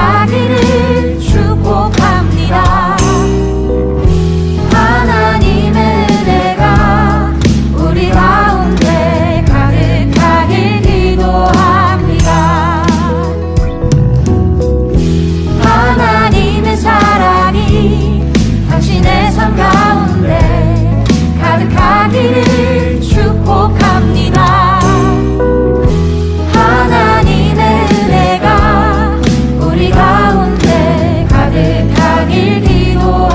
가득하기를 축복합니다. 하나님의 은혜가 우리 가운데 가득하길 기도합니다. 하나님의 사랑이 당신의 삶 가운데 가득하기를 축복합니다. 하나님의 은혜가 우리 가운데 가득하길 기도합니다.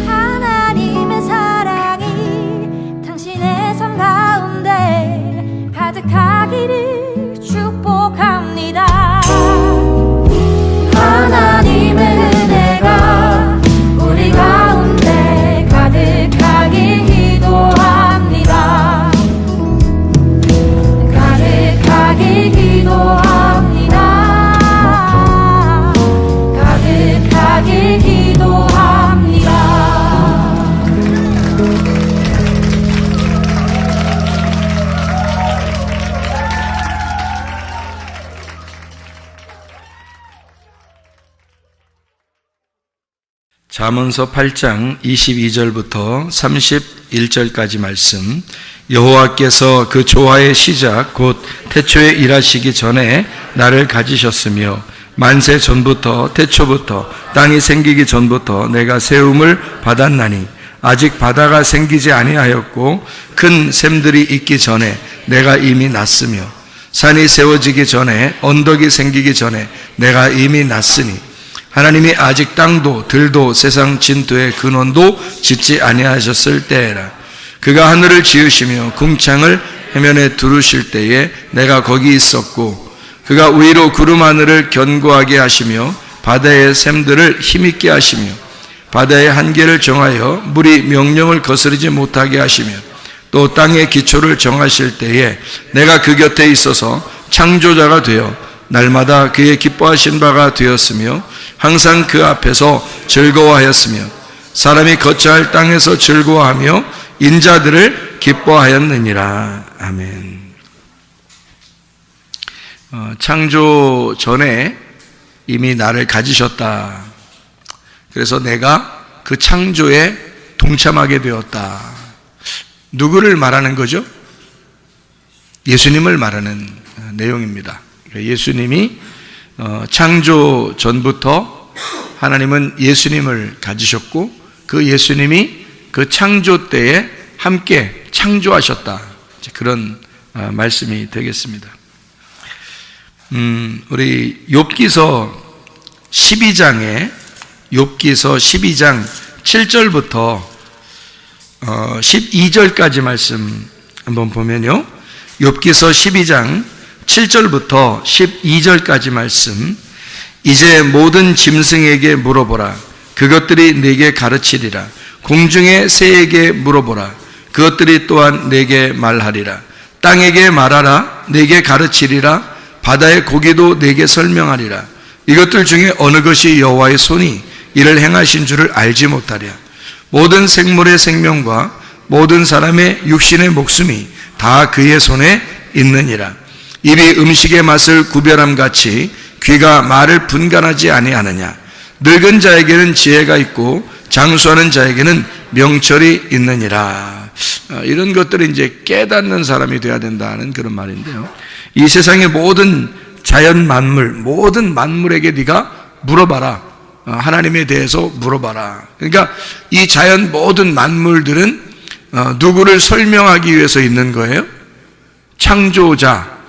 하나님의 사랑이 당신의 삶 가운데 가득하기를 축복합니다. 하나님의 은혜가 우리 가운데 가득하길 기도합니다. 가득하길 기도합니다. 가득하길 기도합니다. 잠언서 8장 22절부터 31절까지 말씀. 여호와께서 그 조화의 시작 곧 태초에 일하시기 전에 나를 가지셨으며 만세 전부터 태초부터 땅이 생기기 전부터 내가 세움을 받았나니 아직 바다가 생기지 아니하였고 큰 샘들이 있기 전에 내가 이미 났으며 산이 세워지기 전에 언덕이 생기기 전에 내가 이미 났으니 하나님이 아직 땅도 들도 세상 진토의 근원도 짓지 아니하셨을 때에라. 그가 하늘을 지으시며 궁창을 해면에 두르실 때에 내가 거기 있었고 그가 위로 구름 하늘을 견고하게 하시며 바다의 샘들을 힘있게 하시며 바다의 한계를 정하여 물이 명령을 거스르지 못하게 하시며 또 땅의 기초를 정하실 때에 내가 그 곁에 있어서 창조자가 되어 날마다 그의 기뻐하신 바가 되었으며 항상 그 앞에서 즐거워하였으며 사람이 거처할 땅에서 즐거워하며 인자들을 기뻐하였느니라. 아멘. 창조 전에 이미 나를 가지셨다. 그래서 내가 그 창조에 동참하게 되었다. 누구를 말하는 거죠? 예수님을 말하는 내용입니다. 예수님이 창조 전부터 하나님은 예수님을 가지셨고 그 예수님이 그 창조 때에 함께 창조하셨다. 그런 말씀이 되겠습니다. 우리 욥기서 12장 7절부터 12절까지 말씀 한번 보면요. 욥기서 12장 7절부터 12절까지 말씀. 이제 모든 짐승에게 물어보라. 그것들이 네게 가르치리라. 공중의 새에게 물어보라. 그것들이 또한 네게 말하리라. 땅에게 말하라. 네게 가르치리라. 바다의 고기도 네게 설명하리라. 이것들 중에 어느 것이 여호와의 손이 이를 행하신 줄을 알지 못하랴. 모든 생물의 생명과 모든 사람의 육신의 목숨이 다 그의 손에 있느니라. 입이 음식의 맛을 구별함같이 귀가 말을 분간하지 아니하느냐. 늙은 자에게는 지혜가 있고 장수하는 자에게는 명철이 있느니라. 이런 것들을 이제 깨닫는 사람이 되어야 된다는 그런 말인데요. 이 세상의 모든 자연 만물, 모든 만물에게 네가 물어봐라. 하나님에 대해서 물어봐라. 그러니까 이 자연 모든 만물들은 누구를 설명하기 위해서 있는 거예요? 창조자,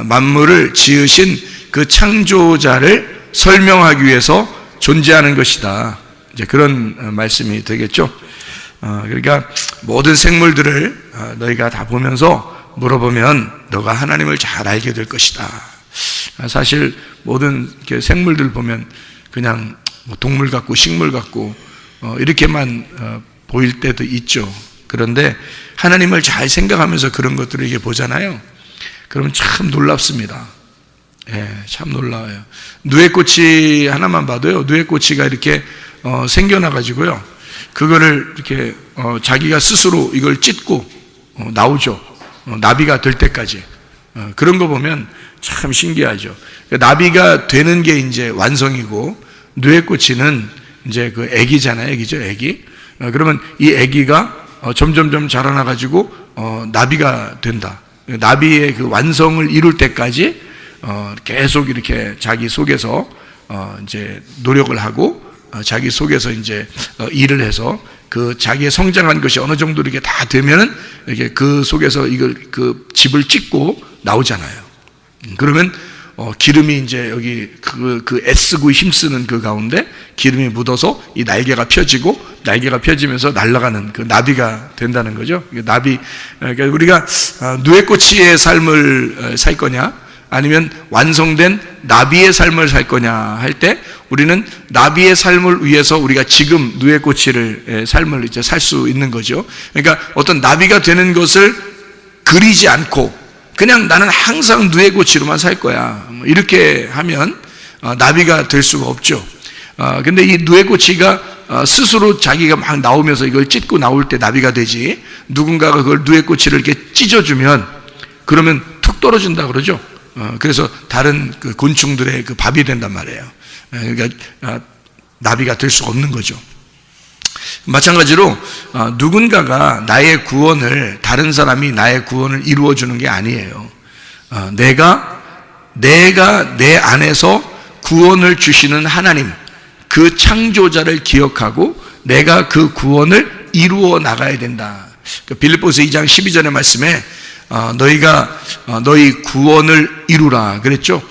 만물을 지으신 그 창조자를 설명하기 위해서 존재하는 것이다. 이제 그런 말씀이 되겠죠. 그러니까 모든 생물들을 너희가 다 보면서 물어보면 너가 하나님을 잘 알게 될 것이다. 사실 모든 생물들 보면 그냥 동물 같고 식물 같고 이렇게만 보일 때도 있죠. 그런데 하나님을 잘 생각하면서 그런 것들을 이렇게 보잖아요. 그러면 참 놀랍습니다. 예, 참 놀라워요. 누에꽃이 하나만 봐도요, 누에꽃이가 이렇게 생겨나가지고요, 그거를 이렇게 자기가 스스로 이걸 찢고 나오죠. 나비가 될 때까지. 그런 거 보면 참 신기하죠. 나비가 되는 게 이제 완성이고, 누에꽃이는 이제 그 애기잖아요. 애기죠, 애기. 그러면 이 애기가 점점점 자라나가지고 나비가 된다. 나비의 그 완성을 이룰 때까지 계속 이렇게 자기 속에서 이제 노력을 하고 자기 속에서 이제 일을 해서 그 자기의 성장한 것이 어느 정도 이렇게 다 되면은 이렇게 그 속에서 이걸 그 집을 찢고 나오잖아요. 그러면 기름이 이제 여기 그 애쓰고 힘쓰는 그 가운데 기름이 묻어서 이 날개가 펴지고, 날개가 펴지면서 날아가는 그 나비가 된다는 거죠. 나비, 그러니까 우리가 누에꽃이의 삶을 살 거냐, 아니면 완성된 나비의 삶을 살 거냐 할 때, 우리는 나비의 삶을 위해서 우리가 지금 누에꽃이의 삶을 이제 살 수 있는 거죠. 그러니까 어떤 나비가 되는 것을 그리지 않고 그냥 나는 항상 누에꽃이로만 살 거야, 이렇게 하면 나비가 될 수가 없죠. 근데 이 누에꽃이가 스스로 자기가 막 나오면서 이걸 찢고 나올 때 나비가 되지, 누군가가 그걸 누에꽃이를 이렇게 찢어주면 그러면 툭 떨어진다 그러죠. 그래서 다른 그 곤충들의 그 밥이 된단 말이에요. 그러니까 나비가 될 수가 없는 거죠. 마찬가지로 누군가가 나의 구원을, 다른 사람이 나의 구원을 이루어주는 게 아니에요. 내가 내 안에서 구원을 주시는 하나님, 그 창조자를 기억하고 내가 그 구원을 이루어 나가야 된다. 빌립보서 2장 12절의 말씀에 너희가 너희 구원을 이루라 그랬죠.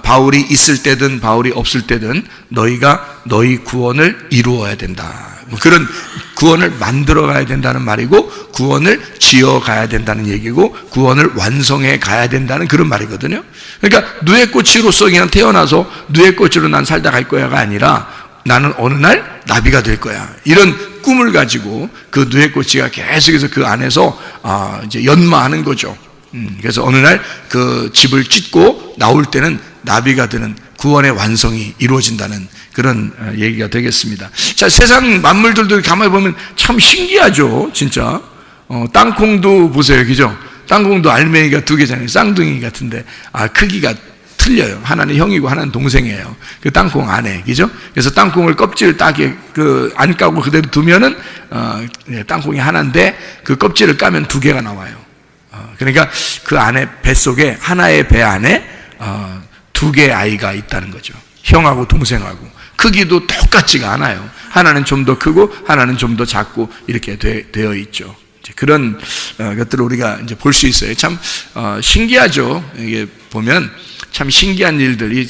바울이 있을 때든 바울이 없을 때든 너희가 너희 구원을 이루어야 된다. 그런 구원을 만들어 가야 된다는 말이고, 구원을 지어 가야 된다는 얘기고, 구원을 완성해 가야 된다는 그런 말이거든요. 그러니까 누에꽃이로서 그냥 태어나서 누에꽃으로 난 살다 갈 거야가 아니라, 나는 어느 날 나비가 될 거야, 이런 꿈을 가지고 그 누에꽃이가 계속해서 그 안에서 이제 연마하는 거죠. 그래서 어느 날 그 집을 찢고 나올 때는 나비가 되는 구원의 완성이 이루어진다는 그런 얘기가 되겠습니다. 자, 세상 만물들도 가만히 보면 참 신기하죠, 진짜. 땅콩도 보세요, 그죠? 땅콩도 알맹이가 2개잖아요. 쌍둥이 같은데 크기가 틀려요. 하나는 형이고 하나는 동생이에요. 그 땅콩 안에, 그죠? 그래서 땅콩을 껍질을 따게 안 까고 그대로 두면은 땅콩이 하나인데, 그 껍질을 까면 2개가 나와요. 그러니까 그 안에, 뱃속에, 하나의 배 안에 2개의 아이가 있다는 거죠. 형하고 동생하고. 크기도 똑같지가 않아요. 하나는 좀 더 크고 하나는 좀 더 작고 이렇게 되어 있죠. 그런 것들을 우리가 이제 볼 수 있어요. 참 신기하죠. 이게 보면 참 신기한 일들, 이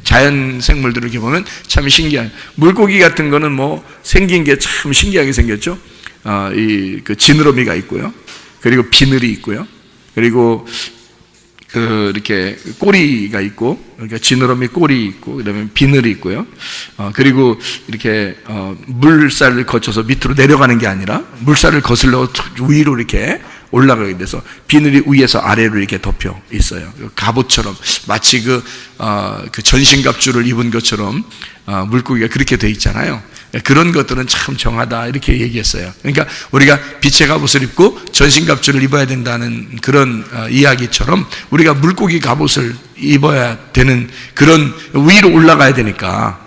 자연 생물들을 이렇게 보면 참 신기한. 물고기 같은 거는 뭐 생긴 게 참 신기하게 생겼죠. 그 지느러미가 있고요. 그리고 비늘이 있고요. 그리고 이렇게 꼬리가 있고, 그러니까 지느러미 꼬리 있고, 그 다음에 비늘이 있고요. 그리고 이렇게 물살을 거쳐서 밑으로 내려가는 게 아니라 물살을 거슬러 위로 이렇게 올라가게 돼서 비늘이 위에서 아래로 이렇게 덮여 있어요. 갑옷처럼, 마치 그 전신갑주를 입은 것처럼 물고기가 그렇게 돼 있잖아요. 그런 것들은 참 정하다, 이렇게 얘기했어요. 그러니까 우리가 빛의 갑옷을 입고 전신갑주를 입어야 된다는 그런 이야기처럼, 우리가 물고기 갑옷을 입어야 되는, 그런 위로 올라가야 되니까,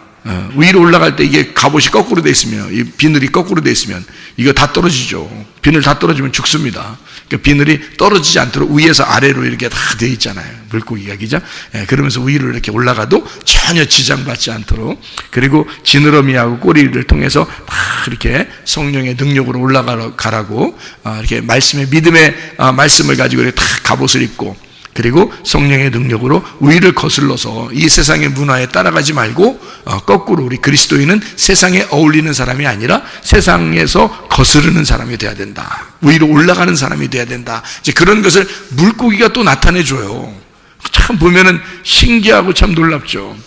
위로 올라갈 때 이게 갑옷이 거꾸로 돼 있으면, 이 비늘이 거꾸로 돼 있으면 이거 다 떨어지죠. 비늘 다 떨어지면 죽습니다. 그러니까 비늘이 떨어지지 않도록 위에서 아래로 이렇게 다 돼 있잖아요, 물고기가, 그죠? 그러면서 위로 이렇게 올라가도 전혀 지장받지 않도록, 그리고 지느러미하고 꼬리를 통해서 다 이렇게 성령의 능력으로 올라가라고 이렇게 말씀의, 믿음의 말씀을 가지고 이렇게 다 갑옷을 입고, 그리고 성령의 능력으로 위를 거슬러서 이 세상의 문화에 따라가지 말고 거꾸로 우리 그리스도인은 세상에 어울리는 사람이 아니라 세상에서 거스르는 사람이 돼야 된다. 위로 올라가는 사람이 돼야 된다. 이제 그런 것을 물고기가 또 나타내줘요. 참 보면은 신기하고 참 놀랍죠.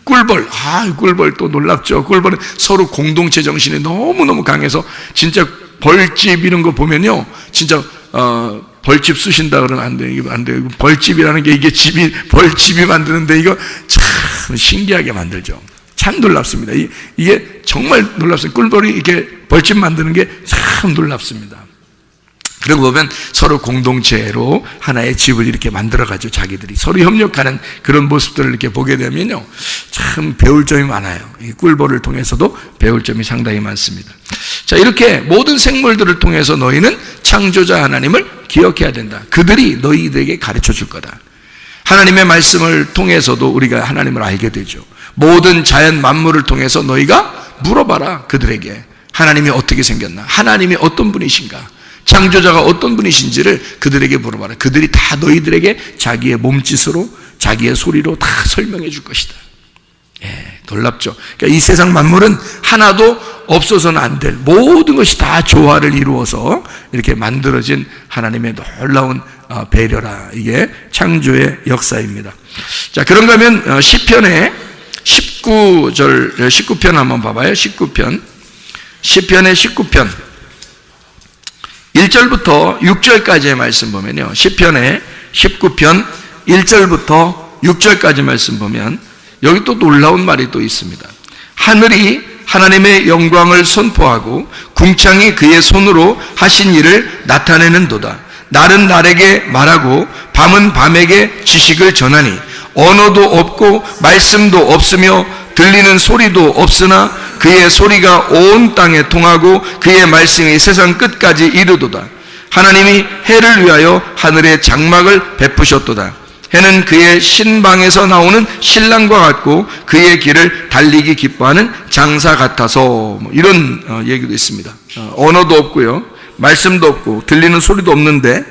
꿀벌, 꿀벌 또 놀랍죠. 꿀벌은 서로 공동체 정신이 너무너무 강해서 진짜 벌집 이런 거 보면요, 진짜 벌집 쑤신다 그러면 안 돼요. 이거 안 돼요. 벌집이라는 게 이게 벌집이 만드는데 이거 참 신기하게 만들죠. 참 놀랍습니다. 이게 정말 놀랍습니다. 꿀벌이 이렇게 벌집 만드는 게 참 놀랍습니다. 그러고 보면 서로 공동체로 하나의 집을 이렇게 만들어가지고 자기들이 서로 협력하는 그런 모습들을 이렇게 보게 되면요, 참 배울 점이 많아요. 이 꿀벌을 통해서도 배울 점이 상당히 많습니다. 자, 이렇게 모든 생물들을 통해서 너희는 창조자 하나님을 기억해야 된다. 그들이 너희들에게 가르쳐 줄 거다. 하나님의 말씀을 통해서도 우리가 하나님을 알게 되죠. 모든 자연 만물을 통해서 너희가 물어봐라. 그들에게 하나님이 어떻게 생겼나, 하나님이 어떤 분이신가, 창조자가 어떤 분이신지를 그들에게 물어봐라. 그들이 다 너희들에게 자기의 몸짓으로, 자기의 소리로 다 설명해 줄 것이다. 놀랍죠. 그러니까 이 세상 만물은 하나도 없어서는 안 될, 모든 것이 다 조화를 이루어서 이렇게 만들어진 하나님의 놀라운 배려라. 이게 창조의 역사입니다. 자, 그런가 하면 시편의 19편 한번 봐봐요. 19편. 시편의 19편 1절부터 6절까지의 말씀 보면요, 시편의 19편 1절부터 6절까지 말씀 보면 여기 또 놀라운 말이 또 있습니다. 하늘이 하나님의 영광을 선포하고 궁창이 그의 손으로 하신 일을 나타내는도다. 날은 날에게 말하고 밤은 밤에게 지식을 전하니 언어도 없고 말씀도 없으며 들리는 소리도 없으나 그의 소리가 온 땅에 통하고 그의 말씀이 세상 끝까지 이르도다. 하나님이 해를 위하여 하늘에 장막을 베푸셨도다. 해는 그의 신방에서 나오는 신랑과 같고 그의 길을 달리기 기뻐하는 장사 같아서, 이런 얘기도 있습니다. 언어도 없고요, 말씀도 없고 들리는 소리도 없는데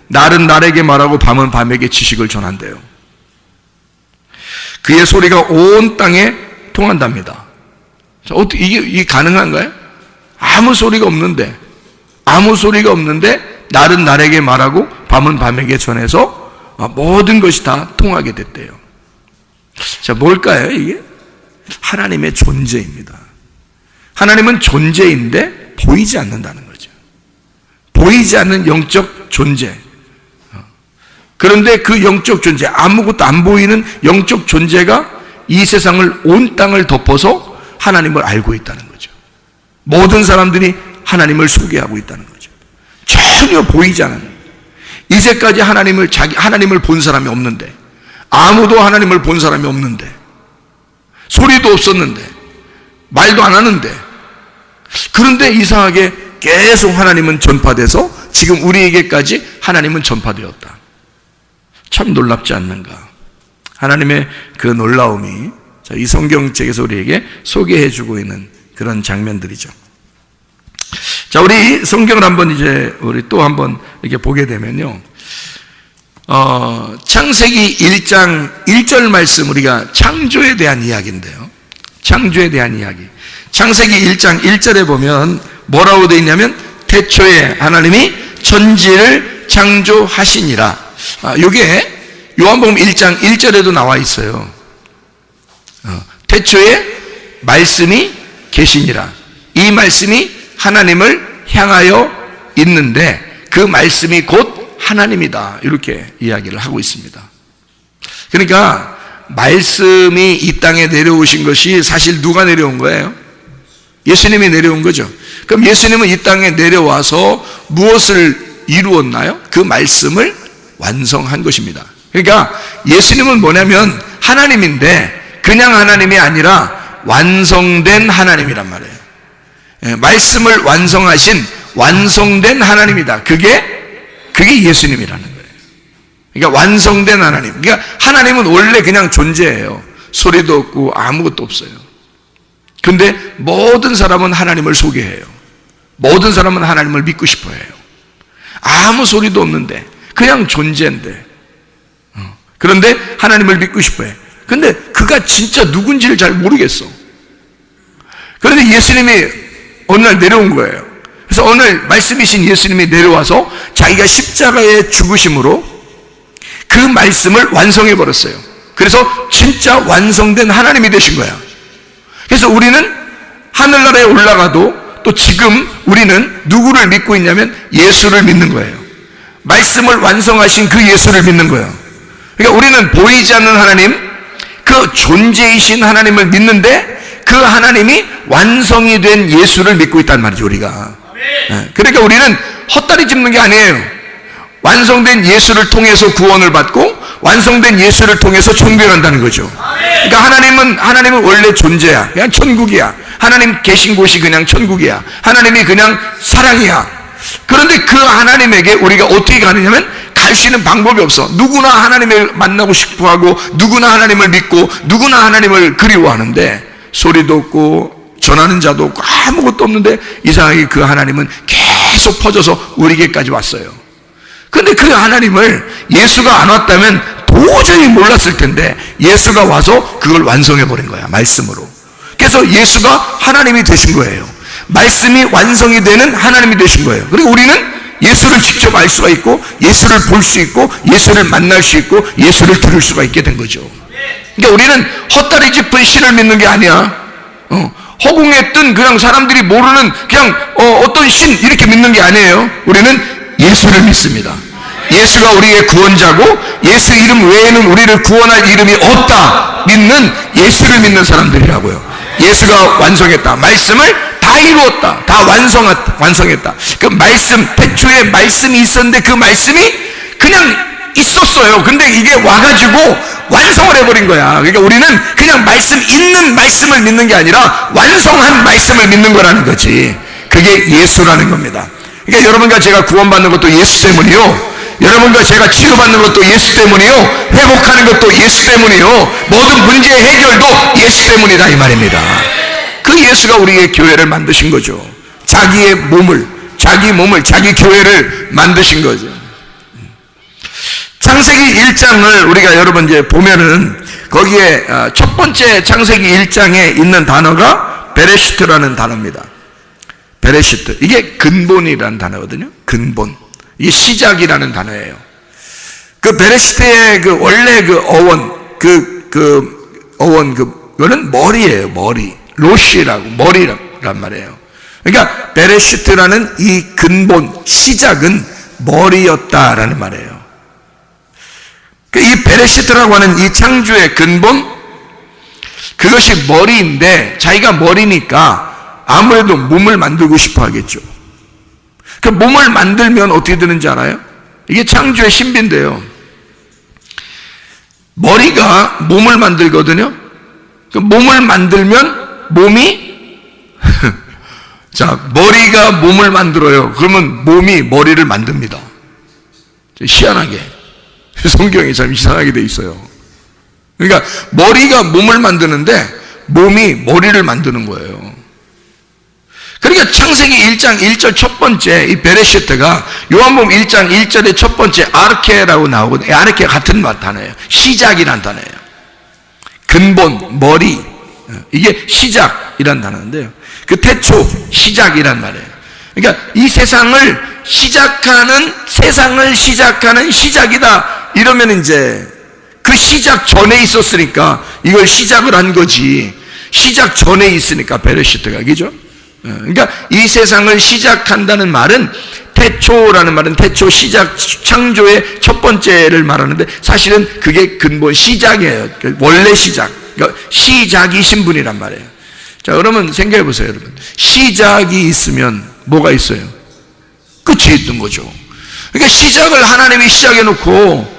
날은 날에게 말하고 밤은 밤에게 지식을 전한대요. 그의 소리가 온 땅에 통한답니다. 어떻게 이게 가능한가요? 아무 소리가 없는데 날은 날에게 말하고 밤은 밤에게 전해서 모든 것이 다 통하게 됐대요. 자, 뭘까요 이게? 하나님의 존재입니다. 하나님은 존재인데 보이지 않는다는 거죠. 보이지 않는 영적 존재. 그런데 그 영적 존재, 아무것도 안 보이는 영적 존재가 이 세상을, 온 땅을 덮어서 하나님을 알고 있다는 거죠. 모든 사람들이 하나님을 소개하고 있다는 거죠. 전혀 보이지 않는, 이제까지 하나님을 본 사람이 없는데, 아무도 하나님을 본 사람이 없는데, 소리도 없었는데, 말도 안 하는데, 그런데 이상하게 계속 하나님은 전파돼서 지금 우리에게까지 하나님은 전파되었다. 참 놀랍지 않는가? 하나님의 그 놀라움이 이 성경책에서 우리에게 소개해주고 있는 그런 장면들이죠. 자, 우리 성경을 한번 우리 또 한번 이렇게 보게 되면요, 창세기 1장 1절 말씀, 우리가 창조에 대한 이야기인데요. 창조에 대한 이야기. 창세기 1장 1절에 보면 뭐라고 되어 있냐면, 태초에 하나님이 천지를 창조하시니라. 이게 요한복음 1장 1절에도 나와 있어요. 태초에 말씀이 계시니라. 이 말씀이 하나님을 향하여 있는데 그 말씀이 곧 하나님이다. 이렇게 이야기를 하고 있습니다. 그러니까 말씀이 이 땅에 내려오신 것이 사실 누가 내려온 거예요? 예수님이 내려온 거죠. 그럼 예수님은 이 땅에 내려와서 무엇을 이루었나요? 그 말씀을 완성한 것입니다. 그러니까 예수님은 뭐냐면 하나님인데 그냥 하나님이 아니라 완성된 하나님이란 말이에요. 말씀을 완성하신 완성된 하나님이다. 그게 예수님이라는 거예요. 그러니까 완성된 하나님. 그러니까 하나님은 원래 그냥 존재예요. 소리도 없고 아무것도 없어요. 근데 모든 사람은 하나님을 소개해요. 모든 사람은 하나님을 믿고 싶어 해요. 아무 소리도 없는데 그냥 존재인데, 그런데 하나님을 믿고 싶어 해. 근데 그가 진짜 누군지를 잘 모르겠어. 그런데 예수님이 어느 날 내려온 거예요. 그래서 오늘 말씀이신 예수님이 내려와서 자기가 십자가의 죽으심으로 그 말씀을 완성해 버렸어요. 그래서 진짜 완성된 하나님이 되신 거야. 그래서 우리는 하늘나라에 올라가도 또 지금 우리는 누구를 믿고 있냐면 예수를 믿는 거예요. 말씀을 완성하신 그 예수를 믿는 거예요. 그러니까 우리는 보이지 않는 하나님, 그 존재이신 하나님을 믿는데 그 하나님이 완성이 된 예수를 믿고 있단 말이죠, 우리가. 그러니까 우리는 헛다리 짚는 게 아니에요. 완성된 예수를 통해서 구원을 받고 완성된 예수를 통해서 존귀한다는 거죠. 그러니까 하나님은 원래 존재야. 그냥 천국이야. 하나님 계신 곳이 그냥 천국이야. 하나님이 그냥 사랑이야. 그런데 그 하나님에게 우리가 어떻게 가느냐면 갈 수 있는 방법이 없어. 누구나 하나님을 만나고 싶어하고 누구나 하나님을 믿고 누구나 하나님을 그리워하는데 소리도 없고 전하는 자도 없고 아무것도 없는데 이상하게 그 하나님은 계속 퍼져서 우리에게까지 왔어요. 그런데 그 하나님을 예수가 안 왔다면 도저히 몰랐을 텐데 예수가 와서 그걸 완성해버린 거야, 말씀으로. 그래서 예수가 하나님이 되신 거예요. 말씀이 완성이 되는 하나님이 되신 거예요. 그리고 우리는 예수를 직접 알 수가 있고 예수를 볼 수 있고 예수를 만날 수 있고 예수를 들을 수가 있게 된 거죠. 그러니까 우리는 헛다리 짚은 신을 믿는 게 아니야. 허공에 뜬 그냥 사람들이 모르는 그냥 어떤 신 이렇게 믿는 게 아니에요. 우리는 예수를 믿습니다. 예수가 우리의 구원자고 예수 이름 외에는 우리를 구원할 이름이 없다 믿는 예수를 믿는 사람들이라고요. 예수가 완성했다. 말씀을 다 이루었다. 다 완성했다. 그 말씀, 태초에 말씀이 있었는데 그 말씀이 그냥 있었어요. 근데 이게 와가지고 완성을 해버린 거야. 그러니까 우리는 그냥 말씀 있는 말씀을 믿는 게 아니라 완성한 말씀을 믿는 거라는 거지. 그게 예수라는 겁니다. 그러니까 여러분과 제가 구원받는 것도 예수 때문이요. 여러분과 제가 치료받는 것도 예수 때문이요. 회복하는 것도 예수 때문이요. 모든 문제의 해결도 예수 때문이다 이 말입니다. 그 예수가 우리의 교회를 만드신 거죠. 자기 몸을, 자기 교회를 만드신 거죠. 창세기 1장을 우리가 여러분 이제 보면은 거기에 첫 번째 창세기 1장에 있는 단어가 베레시트라는 단어입니다. 베레시트. 이게 근본이라는 단어거든요. 근본. 이게 시작이라는 단어예요. 그 베레시트의 그 원래 그 어원, 그거는 머리예요, 머리. 로시라고, 머리란 말이에요. 그러니까 베레시트라는 이 근본, 시작은 머리였다라는 말이에요. 이 베레시트라고 하는 이 창조의 근본, 그것이 머리인데 자기가 머리니까 아무래도 몸을 만들고 싶어 하겠죠. 그 몸을 만들면 어떻게 되는지 알아요? 이게 창조의 신비인데요. 머리가 몸을 만들거든요. 그 몸을 만들면 몸이 자, 머리가 몸을 만들어요. 그러면 몸이 머리를 만듭니다. 희한하게 성경이 참 이상하게 돼 있어요. 그러니까 머리가 몸을 만드는데 몸이 머리를 만드는 거예요. 그러니까 창세기 1장 1절 첫 번째 이 베레시트가 요한복음 1장 1절의 첫 번째 아르케라고 나오거든요. 아르케 같은 단어예요. 시작이란 단어예요. 근본, 머리, 이게 시작이란 단어인데요. 그 태초, 시작이란 말이에요. 그러니까 이 세상을 시작하는 시작이다 이러면 이제 그 시작 전에 있었으니까 이걸 시작을 한 거지. 시작 전에 있으니까 베레시트가, 그죠? 그러니까 이 세상을 시작한다는 말은 태초라는 말은 태초, 시작, 창조의 첫 번째를 말하는데 사실은 그게 근본 시작이에요. 원래 시작. 그러니까 시작이신 분이란 말이에요. 자, 그러면 생각해 보세요, 여러분. 시작이 있으면 뭐가 있어요? 끝이 있는 거죠. 그러니까 시작을 하나님이 시작해 놓고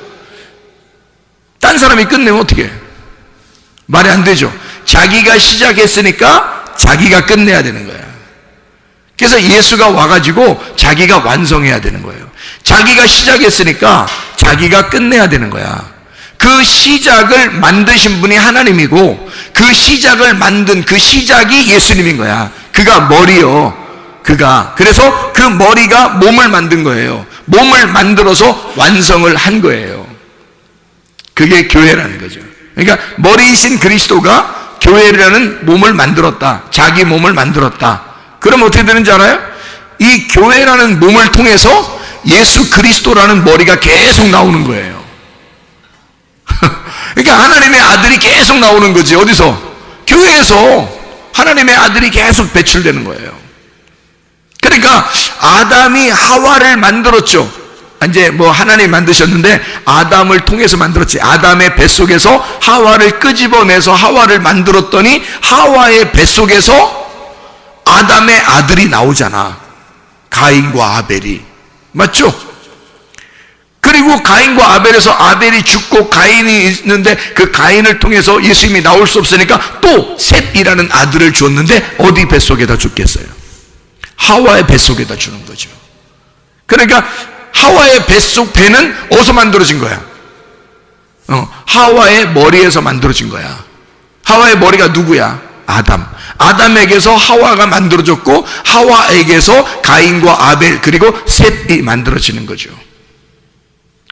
딴 사람이 끝내면 어떻게 해요? 말이 안 되죠. 자기가 시작했으니까 자기가 끝내야 되는 거야. 그래서 예수가 와가지고 자기가 완성해야 되는 거예요. 자기가 시작했으니까 자기가 끝내야 되는 거야. 그 시작을 만드신 분이 하나님이고 그 시작을 만든 그 시작이 예수님인 거야. 그가 머리요. 그래서 그 머리가 몸을 만든 거예요. 몸을 만들어서 완성을 한 거예요. 그게 교회라는 거죠. 그러니까 머리이신 그리스도가 교회라는 몸을 만들었다. 자기 몸을 만들었다. 그럼 어떻게 되는지 알아요? 이 교회라는 몸을 통해서 예수 그리스도라는 머리가 계속 나오는 거예요. 그러니까 하나님의 아들이 계속 나오는 거지. 어디서? 교회에서 하나님의 아들이 계속 배출되는 거예요. 그러니까 아담이 하와를 만들었죠. 이제 뭐 하나님 만드셨는데 아담을 통해서 만들었지. 아담의 뱃속에서 하와를 끄집어내서 하와를 만들었더니 하와의 뱃속에서 아담의 아들이 나오잖아. 가인과 아벨이. 맞죠? 그리고 가인과 아벨에서 아벨이 죽고 가인이 있는데 그 가인을 통해서 예수님이 나올 수 없으니까 또 셋이라는 아들을 주었는데 어디 뱃속에다 죽겠어요? 하와의 뱃속에다 주는 거죠. 그러니까 하와의 뱃속 배는 어디서 만들어진 거야? 하와의 머리에서 만들어진 거야. 하와의 머리가 누구야? 아담. 아담에게서 하와가 만들어졌고 하와에게서 가인과 아벨 그리고 셋이 만들어지는 거죠.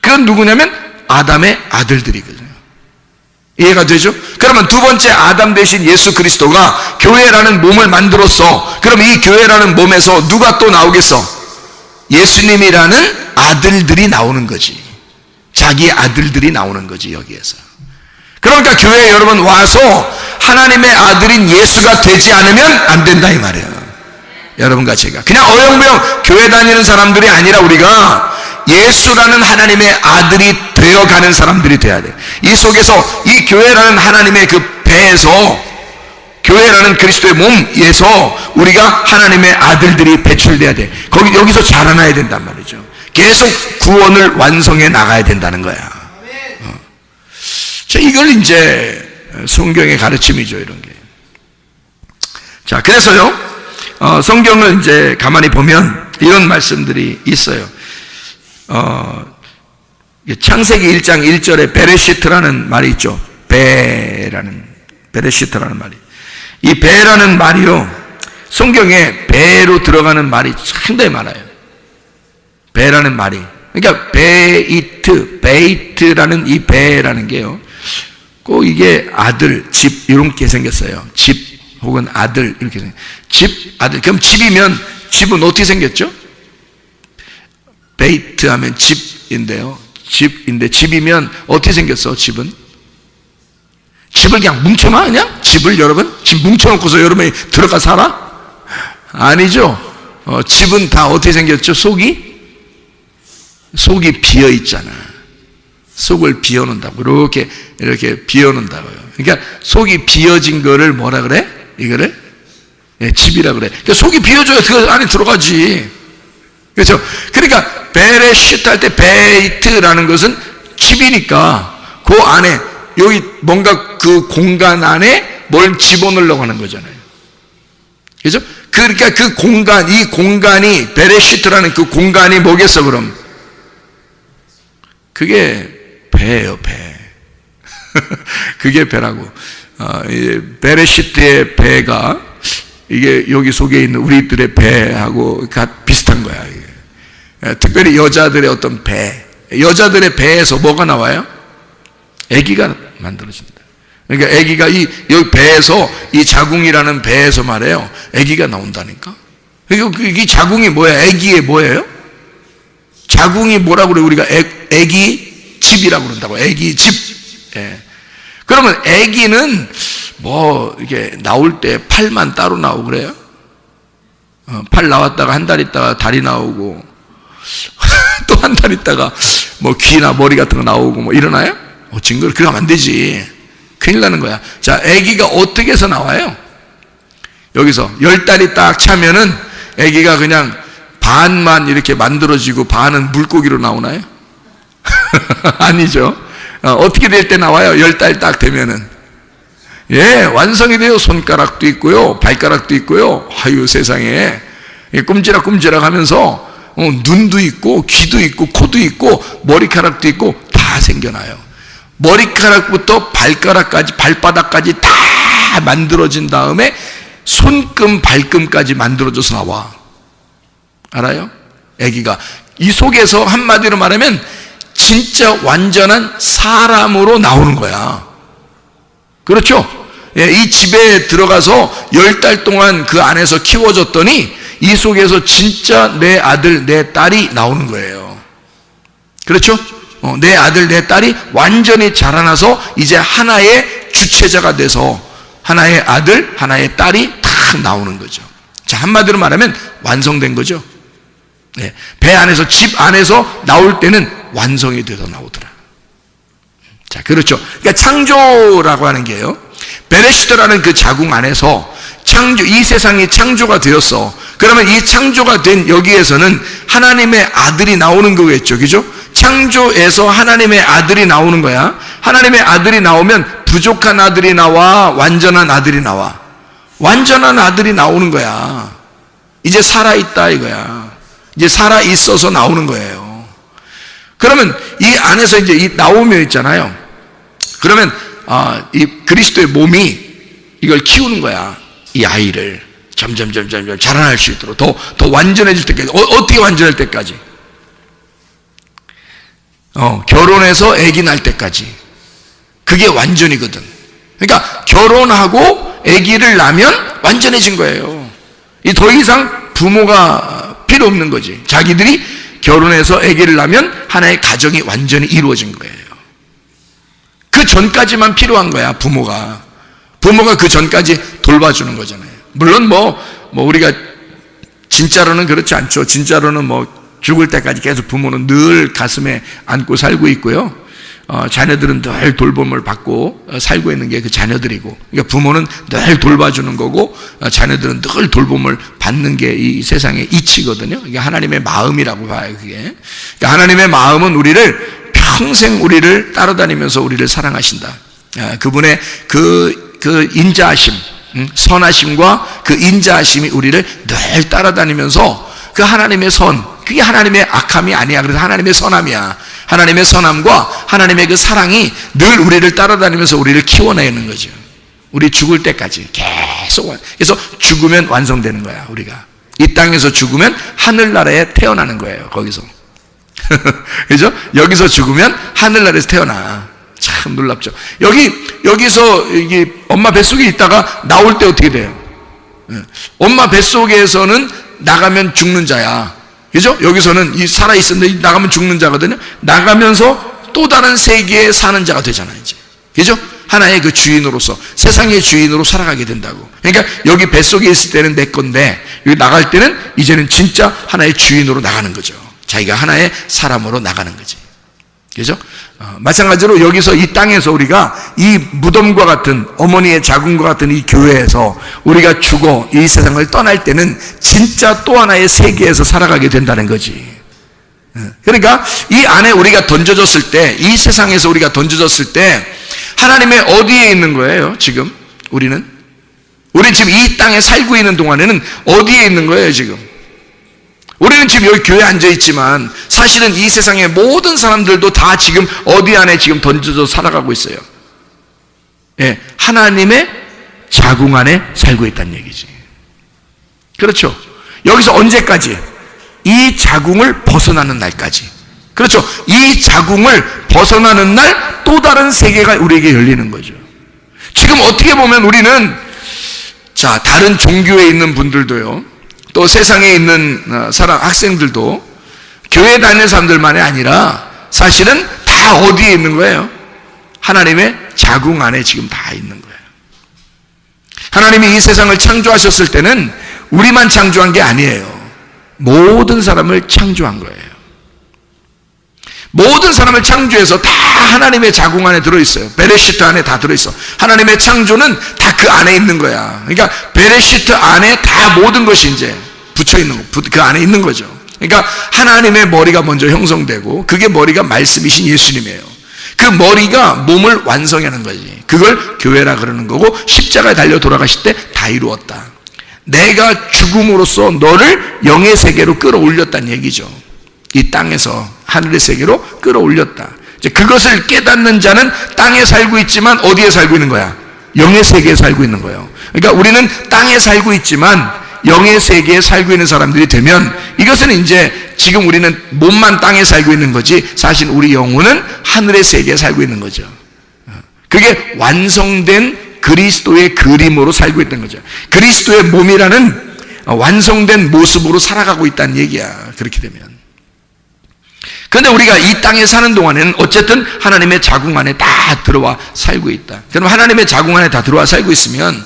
그건 누구냐면 아담의 아들들이거든요. 이해가 되죠? 그러면 두 번째 아담 대신 예수 그리스도가 교회라는 몸을 만들었어. 그럼 이 교회라는 몸에서 누가 또 나오겠어? 예수님이라는 아들들이 나오는 거지. 자기 아들들이 나오는 거지 여기에서. 그러니까 교회에 여러분 와서 하나님의 아들인 예수가 되지 않으면 안 된다 이 말이에요. 여러분과 제가 그냥 어영부영 교회 다니는 사람들이 아니라 우리가 예수라는 하나님의 아들이 되어가는 사람들이 돼야 돼. 이 속에서 이 교회라는 하나님의 그 배에서, 교회라는 그리스도의 몸에서 우리가 하나님의 아들들이 배출돼야 돼. 여기서 자라나야 된단 말이죠. 계속 구원을 완성해 나가야 된다는 거야. 자, 이걸 이제 성경의 가르침이죠, 이런 게. 자, 그래서요, 성경을 이제 가만히 보면 이런 말씀들이 있어요. 창세기 1장 1절에 베레시트라는 말이 있죠. 베레시트라는 말이. 이 배라는 말이요, 성경에 배로 들어가는 말이 상당히 많아요. 배라는 말이. 그러니까 베이트라는 이 배라는 게요, 꼭 이게 아들, 집 이렇게 생겼어요. 집 혹은 아들 이렇게 생겼어요. 집, 아들. 그럼 집이면 집은 어떻게 생겼죠? 베이트 하면 집인데요. 집인데 집이면 어떻게 생겼어? 집은? 집을 그냥 뭉쳐놔? 그냥? 집을 여러분? 집 뭉쳐놓고서 여러분이 들어가 살아? 아니죠. 집은 다 어떻게 생겼죠? 속이 비어 있잖아. 속을 비워놓는다고. 이렇게 비워놓는다고요. 그러니까 속이 비어진 거를 뭐라 그래? 이거를? 집이라 그래. 그러니까 속이 비어줘야 그 안에 들어가지. 그렇죠? 그러니까 베레시트 할 때 베이트라는 것은 집이니까 그 안에 여기 뭔가 그 공간 안에 뭘 집어넣으려고 하는 거잖아요. 그렇죠? 그러니까 그 공간, 이 공간이 베레시트라는 그 공간이 뭐겠어 그럼? 그게 배예요, 배. 그게 배라고. 베레시트의 배가 이게 여기 속에 있는 우리들의 배하고 비슷한 거야. 이게. 특별히 여자들의 어떤 배, 여자들의 배에서 뭐가 나와요? 아기가 만들어진다. 그러니까 아기가 여기 배에서, 이 자궁이라는 배에서 말해요, 아기가 나온다니까. 이 자궁이 뭐야? 아기의 뭐예요? 자궁이 뭐라고 그래? 우리가 아기 집이라고 그런다고. 아기 집. 예. 그러면 아기는 뭐 이렇게 나올 때 팔만 따로 나오고 그래요? 팔 나왔다가 한 달 있다가 다리 나오고 또 한 달 있다가 뭐 귀나 머리 같은 거 나오고 뭐 이러나요? 징그러. 그러면 안 되지. 큰일 나는 거야. 자, 아기가 어떻게 해서 나와요? 여기서 10달이 딱 차면은 아기가 그냥 반만 이렇게 만들어지고 반은 물고기로 나오나요? 아니죠. 어떻게 될 때 나와요? 10달 딱 되면은. 예, 완성이 돼요. 손가락도 있고요, 발가락도 있고요. 아유, 세상에. 꼼지락꼼지락 하면서 눈도 있고, 귀도 있고, 코도 있고, 머리카락도 있고, 다 생겨나요. 머리카락부터 발가락까지, 발바닥까지 다 만들어진 다음에 손금, 발금까지 만들어져서 나와. 알아요? 아기가. 이 속에서 한마디로 말하면 진짜 완전한 사람으로 나오는 거야. 그렇죠? 예, 이 집에 들어가서 10달 동안 그 안에서 키워졌더니 이 속에서 진짜 내 아들, 내 딸이 나오는 거예요. 그렇죠? 내 아들 내 딸이 완전히 자라나서 이제 하나의 주체자가 돼서 하나의 아들 하나의 딸이 탁 나오는 거죠. 자, 한마디로 말하면 완성된 거죠. 네, 배 안에서 집 안에서 나올 때는 완성이 돼서 나오더라. 자, 그렇죠. 그러니까 창조라고 하는 게요, 베레시트라는 그 자궁 안에서 이 세상이 창조가 되었어. 그러면 이 창조가 된 여기에서는 하나님의 아들이 나오는 거겠죠. 그죠? 창조에서 하나님의 아들이 나오는 거야. 하나님의 아들이 나오면 부족한 아들이 나와, 완전한 아들이 나와. 완전한 아들이 나오는 거야. 이제 살아있다 이거야. 이제 살아있어서 나오는 거예요. 그러면 이 안에서 이제 이 나오며 있잖아요. 그러면 이 그리스도의 몸이 이걸 키우는 거야. 이 아이를 점점 자라날 수 있도록 더 완전해질 때까지. 어떻게 완전할 때까지? 결혼해서 아기 날 때까지. 그게 완전이거든. 그러니까 결혼하고 아기를 낳으면 완전해진 거예요. 이 더 이상 부모가 필요 없는 거지. 자기들이 결혼해서 아기를 낳으면 하나의 가정이 완전히 이루어진 거예요. 그 전까지만 필요한 거야. 부모가 그 전까지 돌봐주는 거잖아요. 물론 우리가 진짜로는 그렇지 않죠. 진짜로는 죽을 때까지 계속 부모는 늘 가슴에 안고 살고 있고요. 자녀들은 늘 돌봄을 받고 살고 있는 게 그 자녀들이고, 그러니까 부모는 늘 돌봐주는 거고, 자녀들은 늘 돌봄을 받는 게 이 세상의 이치거든요. 이게 하나님의 마음이라고 봐요. 그게. 그러니까 하나님의 마음은 우리를 평생 우리를 따라다니면서 우리를 사랑하신다. 그분의 그 인자하심, 선하심과 그 인자하심이 우리를 늘 따라다니면서 그 하나님의 선, 그게 하나님의 악함이 아니야. 그래서 하나님의 선함이야. 하나님의 선함과 하나님의 그 사랑이 늘 우리를 따라다니면서 우리를 키워내는 거죠. 우리 죽을 때까지 계속. 그래서 죽으면 완성되는 거야. 우리가 이 땅에서 죽으면 하늘나라에 태어나는 거예요. 거기서. 그죠? 여기서 죽으면 하늘나라에서 태어나. 참 놀랍죠. 여기서 이게 엄마 뱃속에 있다가 나올 때 어떻게 돼요? 엄마 뱃속에서는 나가면 죽는 자야. 그죠? 여기서는 이 살아있었는데 나가면 죽는 자거든요. 나가면서 또 다른 세계에 사는 자가 되잖아요, 이제. 그죠? 하나의 그 주인으로서, 세상의 주인으로 살아가게 된다고. 그러니까 여기 뱃속에 있을 때는 내 건데, 여기 나갈 때는 이제는 진짜 하나의 주인으로 나가는 거죠. 자기가 하나의 사람으로 나가는 거지. 그죠? 마찬가지로 여기서 이 땅에서 우리가 이 무덤과 같은, 어머니의 자궁과 같은 이 교회에서 우리가 죽어 이 세상을 떠날 때는 진짜 또 하나의 세계에서 살아가게 된다는 거지. 그러니까 이 안에 우리가 던져졌을 때, 이 세상에서 우리가 던져졌을 때 하나님의 어디에 있는 거예요? 지금 우리 지금 이 땅에 살고 있는 동안에는 어디에 있는 거예요? 지금 우리는 지금 여기 교회에 앉아있지만 사실은 이 세상의 모든 사람들도 다 지금 어디 안에 지금 던져져 살아가고 있어요. 예, 하나님의 자궁 안에 살고 있다는 얘기지. 그렇죠. 여기서 언제까지? 이 자궁을 벗어나는 날까지. 그렇죠. 이 자궁을 벗어나는 날 또 다른 세계가 우리에게 열리는 거죠. 지금 어떻게 보면 우리는, 자, 다른 종교에 있는 분들도요, 또 세상에 있는 학생들도 교회 다니는 사람들만이 아니라 사실은 다 어디에 있는 거예요? 하나님의 자궁 안에 지금 다 있는 거예요. 하나님이 이 세상을 창조하셨을 때는 우리만 창조한 게 아니에요. 모든 사람을 창조한 거예요. 모든 사람을 창조해서 다 하나님의 자궁 안에 들어있어요. 베레시트 안에 다 들어있어. 하나님의 창조는 다 그 안에 있는 거야. 그러니까 베레시트 안에 다 모든 것이 이제 붙여있는 거, 그 안에 있는 거죠. 그러니까 하나님의 머리가 먼저 형성되고, 그게 머리가 말씀이신 예수님이에요. 그 머리가 몸을 완성하는 거지. 그걸 교회라 그러는 거고, 십자가에 달려 돌아가실 때 다 이루었다. 내가 죽음으로써 너를 영의 세계로 끌어올렸다는 얘기죠. 이 땅에서 하늘의 세계로 끌어올렸다. 이제 그것을 깨닫는 자는 땅에 살고 있지만 어디에 살고 있는 거야? 영의 세계에 살고 있는 거예요. 그러니까 우리는 땅에 살고 있지만 영의 세계에 살고 있는 사람들이 되면, 이것은 이제 지금 우리는 몸만 땅에 살고 있는 거지, 사실 우리 영혼은 하늘의 세계에 살고 있는 거죠. 그게 완성된 그리스도의 그림으로 살고 있는 거죠. 그리스도의 몸이라는 완성된 모습으로 살아가고 있다는 얘기야. 그렇게 되면 근데 우리가 이 땅에 사는 동안에는 어쨌든 하나님의 자궁 안에 다 들어와 살고 있다. 그럼 하나님의 자궁 안에 다 들어와 살고 있으면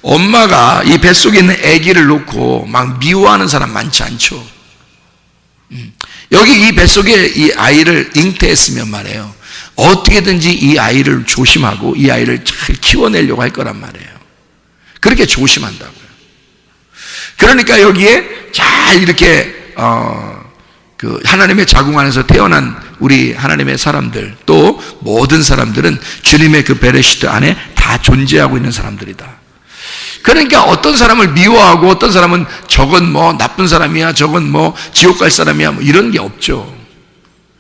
엄마가 이 뱃속에 있는 아기를 놓고 막 미워하는 사람 많지 않죠. 여기 이 뱃속에 이 아이를 잉태했으면 말이에요, 어떻게든지 이 아이를 조심하고 이 아이를 잘 키워내려고 할 거란 말이에요. 그렇게 조심한다고요. 그러니까 여기에 잘 이렇게 그 하나님의 자궁 안에서 태어난 우리 하나님의 사람들, 또 모든 사람들은 주님의 그 베레시트 안에 다 존재하고 있는 사람들이다. 그러니까 어떤 사람을 미워하고 어떤 사람은 저건 뭐 나쁜 사람이야, 저건 뭐 지옥 갈 사람이야, 뭐 이런 게 없죠.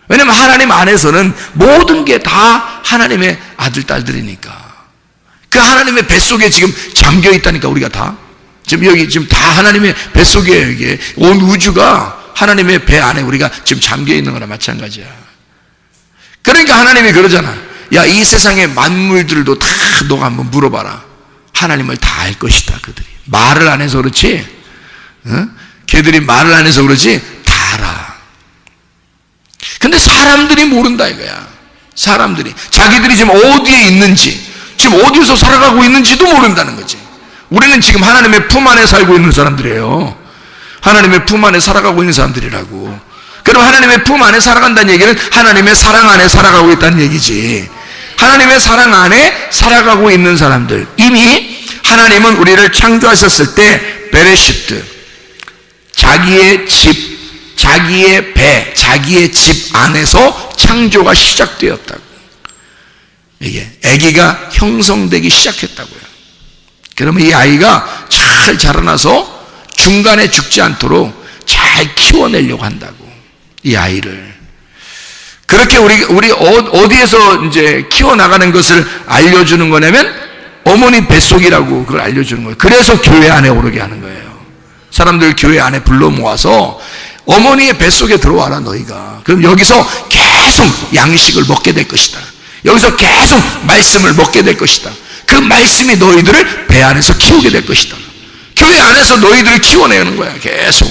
왜냐면 하나님 안에서는 모든 게 다 하나님의 아들, 딸들이니까. 그 하나님의 뱃속에 지금 잠겨 있다니까. 우리가 다 지금 여기 지금 다 하나님의 뱃속에, 이게 온 우주가 하나님의 배 안에 우리가 지금 잠겨 있는 거나 마찬가지야. 그러니까 하나님이 그러잖아. 야, 이 세상의 만물들도 다 너가 한번 물어봐라. 하나님을 다 알 것이다. 그들이 말을 안 해서 그렇지, 걔들이 말을 안 해서 그러지 다 알아. 근데 사람들이 모른다 이거야. 사람들이 자기들이 지금 어디에 있는지, 지금 어디서 살아가고 있는지도 모른다는 거지. 우리는 지금 하나님의 품 안에 살고 있는 사람들이에요. 하나님의 품 안에 살아가고 있는 사람들이라고. 그럼 하나님의 품 안에 살아간다는 얘기는 하나님의 사랑 안에 살아가고 있다는 얘기지. 하나님의 사랑 안에 살아가고 있는 사람들, 이미 하나님은 우리를 창조하셨을 때 베레시트, 자기의 집, 자기의 배, 자기의 집 안에서 창조가 시작되었다고. 이게 아기가 형성되기 시작했다고요. 그러면 이 아이가 잘 자라나서 중간에 죽지 않도록 잘 키워내려고 한다고. 이 아이를 그렇게 우리 어디에서 이제 키워나가는 것을 알려주는 거냐면 어머니 뱃속이라고 그걸 알려주는 거예요. 그래서 교회 안에 오르게 하는 거예요. 사람들 교회 안에 불러 모아서 어머니의 뱃속에 들어와라 너희가. 그럼 여기서 계속 양식을 먹게 될 것이다. 여기서 계속 말씀을 먹게 될 것이다. 그 말씀이 너희들을 배 안에서 키우게 될 것이다. 교회 안에서 너희들을 키워내는 거야. 계속.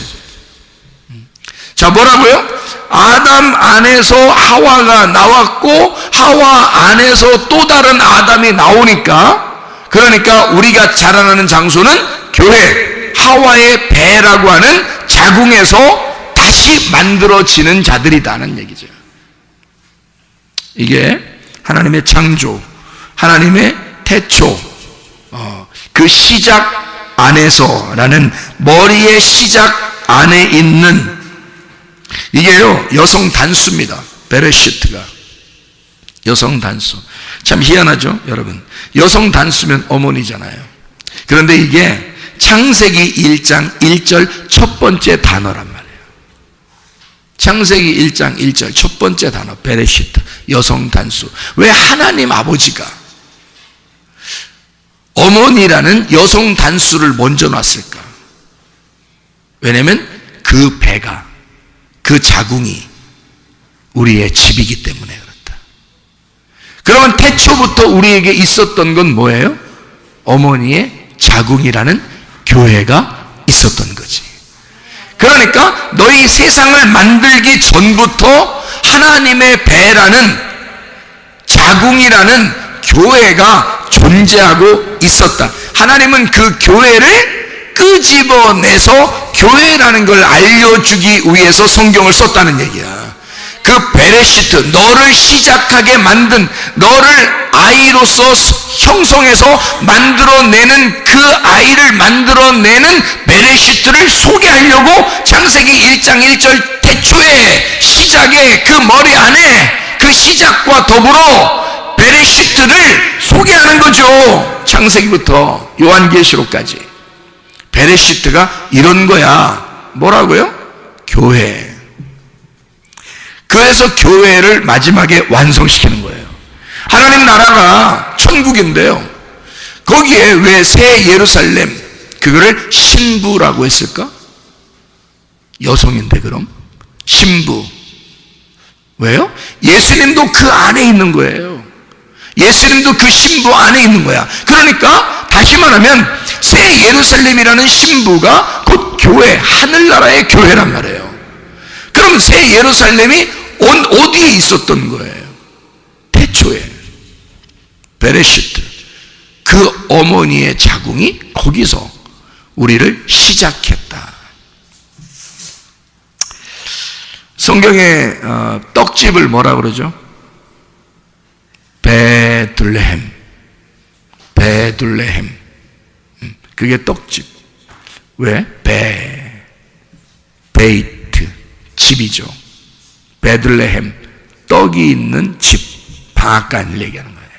자, 뭐라고요? 아담 안에서 하와가 나왔고 하와 안에서 또 다른 아담이 나오니까, 그러니까 우리가 자라나는 장소는 교회, 하와의 배라고 하는 자궁에서 다시 만들어지는 자들이다는 얘기죠. 이게 하나님의 창조, 하나님의 태초, 그 시작 안에서라는 머리의 시작 안에 있는, 이게요 여성 단수입니다. 베레시트가 여성 단수. 참 희한하죠 여러분. 여성 단수면 어머니잖아요. 그런데 이게 창세기 1장 1절 첫 번째 단어란 말이에요. 창세기 1장 1절 첫 번째 단어 베레시트, 여성 단수. 왜 하나님 아버지가 어머니라는 여성 단수를 먼저 놨을까? 왜냐면 그 배가, 그 자궁이 우리의 집이기 때문에 그렇다. 그러면 태초부터 우리에게 있었던 건 뭐예요? 어머니의 자궁이라는 교회가 있었던 거지. 그러니까 너희 세상을 만들기 전부터 하나님의 배라는 자궁이라는 교회가 존재하고 있었다. 하나님은 그 교회를 끄집어내서 교회라는 걸 알려주기 위해서 성경을 썼다는 얘기야. 그 베레시트, 너를 시작하게 만든, 너를 아이로서 형성해서 만들어내는 그 아이를 만들어내는 베레시트를 소개하려고 창세기 1장 1절 태초의 시작의 그 머리 안에 그 시작과 더불어 베레시트를 소개하는 거죠. 창세기부터 요한계시록까지. 베레시트가 이런 거야. 뭐라고요? 교회. 그래서 교회를 마지막에 완성시키는 거예요. 하나님 나라가 천국인데요, 거기에 왜 새 예루살렘, 그거를 신부라고 했을까? 여성인데 그럼 신부. 왜요? 예수님도 그 안에 있는 거예요. 예수님도 그 신부 안에 있는 거야. 그러니까 다시 말하면 새 예루살렘이라는 신부가 곧 교회, 하늘나라의 교회란 말이에요. 그럼 새 예루살렘이 어디에 있었던 거예요? 태초에. 베레시트. 그 어머니의 자궁이 거기서 우리를 시작했다. 성경에 떡집을 뭐라 그러죠? 베들레헴. 베들레헴. 그게 떡집. 왜? 베이트. 집이죠. 베들레헴. 떡이 있는 집. 방앗간을 얘기하는 거예요.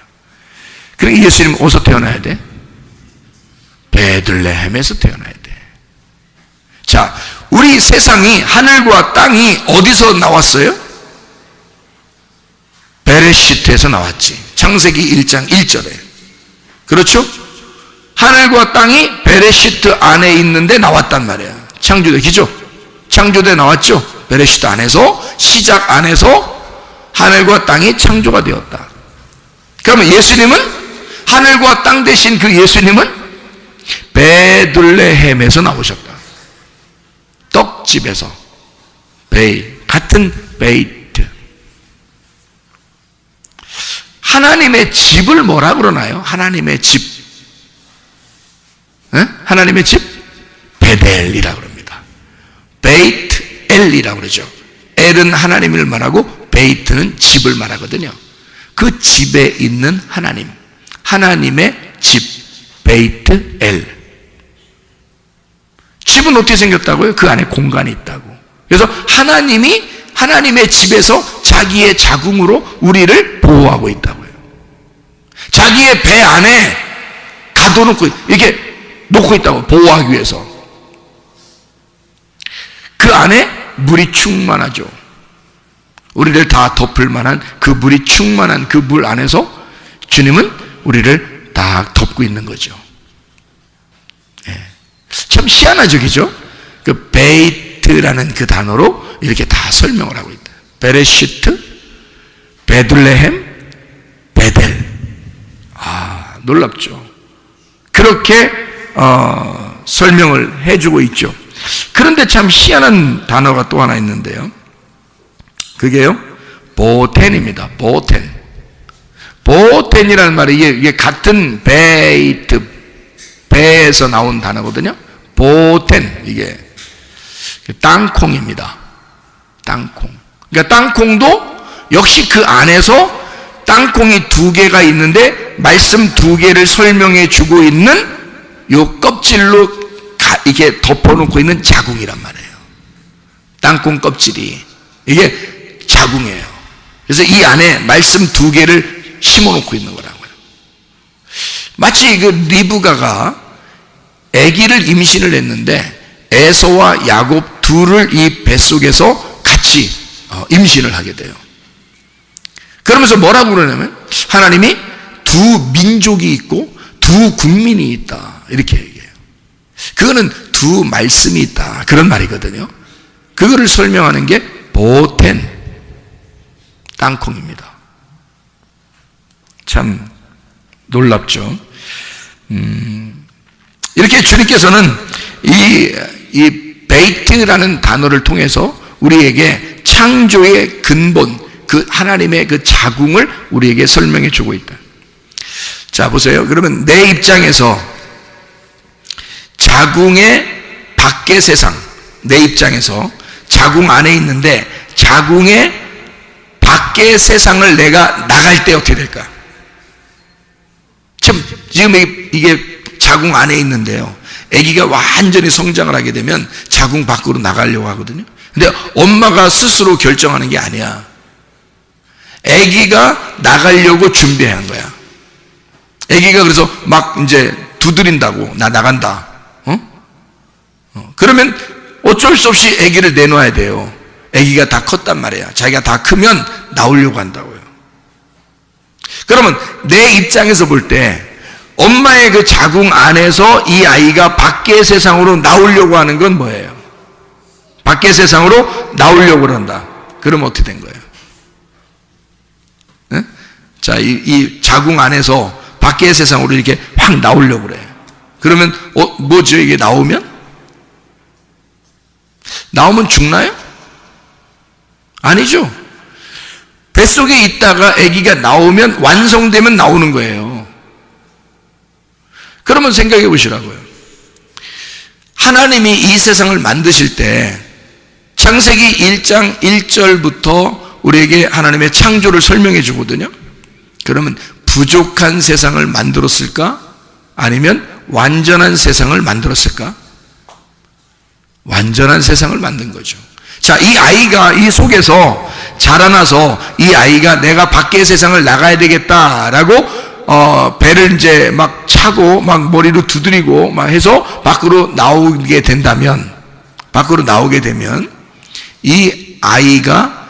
그러니까 예수님 어디서 태어나야 돼? 베들레헴에서 태어나야 돼. 자, 우리 세상이, 하늘과 땅이 어디서 나왔어요? 베레시트에서 나왔지. 창세기 1장 1절에. 그렇죠? 하늘과 땅이 베레시트 안에 있는데 나왔단 말이야. 창조되기죠? 창조돼 나왔죠? 베레시트 안에서, 시작 안에서 하늘과 땅이 창조가 되었다. 그러면 예수님은, 하늘과 땅 대신 그 예수님은 베들레헴에서 나오셨다. 떡집에서. 같은 베이트. 하나님의 집을 뭐라 그러나요? 하나님의 집. 하나님의 집? 베델이라고 그럽니다. 베이트 엘이라고 그러죠. 엘은 하나님을 말하고 베이트는 집을 말하거든요. 그 집에 있는 하나님. 하나님의 집. 베이트 엘. 집은 어떻게 생겼다고요? 그 안에 공간이 있다고. 그래서 하나님이 하나님의 집에서 자기의 자궁으로 우리를 보호하고 있다고요. 자기의 배 안에 가둬놓고 이렇게 놓고 있다고, 보호하기 위해서. 그 안에 물이 충만하죠. 우리를 다 덮을 만한 그 물이 충만한 그 물 안에서 주님은 우리를 다 덮고 있는 거죠. 참 희한하죠, 그죠? 그 베이트라는 그 단어로 이렇게 다 설명을 하고 있다. 베레시트, 베들레헴, 베델. 놀랍죠. 그렇게 설명을 해주고 있죠. 그런데 참 희한한 단어가 또 하나 있는데요. 그게요, 보텐입니다. 보텐. 보텐이라는 말이 이게 같은 베이트, 배에서 나온 단어거든요. 보텐, 이게 땅콩입니다. 땅콩. 그러니까 땅콩도 역시 그 안에서 땅콩이 두 개가 있는데 말씀 두 개를 설명해 주고 있는 요 껍질로 이게 덮어놓고 있는 자궁이란 말이에요. 땅콩 껍질이 이게 자궁이에요. 그래서 이 안에 말씀 두 개를 심어놓고 있는 거라고요. 마치 그 리브가가 아기를 임신을 했는데 에서와 야곱 둘을 이 뱃속에서 같이 임신을 하게 돼요. 그러면서 뭐라고 그러냐면 하나님이 두 민족이 있고 두 국민이 있다, 이렇게 얘기해요. 그거는 두 말씀이 있다, 그런 말이거든요. 그거를 설명하는 게 보텐, 땅콩입니다. 참 놀랍죠. 이렇게 주님께서는 이 베이트라는 단어를 통해서 우리에게 창조의 근본, 그 하나님의 그 자궁을 우리에게 설명해 주고 있다. 자, 보세요. 그러면 내 입장에서 자궁의 밖의 세상, 내 입장에서 자궁 안에 있는데 자궁의 밖의 세상을 내가 나갈 때 어떻게 될까? 지금 이게 자궁 안에 있는데요, 아기가 완전히 성장을 하게 되면 자궁 밖으로 나가려고 하거든요. 근데 엄마가 스스로 결정하는 게 아니야. 아기가 나가려고 준비한 거야. 아기가 그래서 막 이제 두드린다고, 나 나간다. 그러면 어쩔 수 없이 아기를 내놔야 돼요. 아기가 다 컸단 말이야. 자기가 다 크면 나오려고 한다고요. 그러면 내 입장에서 볼 때 엄마의 그 자궁 안에서 이 아이가 밖의 세상으로 나오려고 하는 건 뭐예요? 밖의 세상으로 나오려고 한다. 그럼 어떻게 된 거예요? 네? 자, 이 자궁 안에서 밖의 세상으로 이렇게 확 나오려고 그래. 그러면 뭐죠? 이게 나오면 죽나요? 아니죠. 뱃속에 있다가 아기가 나오면 완성되면 나오는 거예요. 그러면 생각해 보시라고요. 하나님이 이 세상을 만드실 때 창세기 1장 1절부터 우리에게 하나님의 창조를 설명해 주거든요. 그러면 부족한 세상을 만들었을까? 아니면 완전한 세상을 만들었을까? 완전한 세상을 만든 거죠. 자, 이 아이가 이 속에서 자라나서 이 아이가 내가 밖의 세상을 나가야 되겠다라고 배를 이제 막 차고 막 머리로 두드리고 막 해서 밖으로 나오게 되면 이 아이가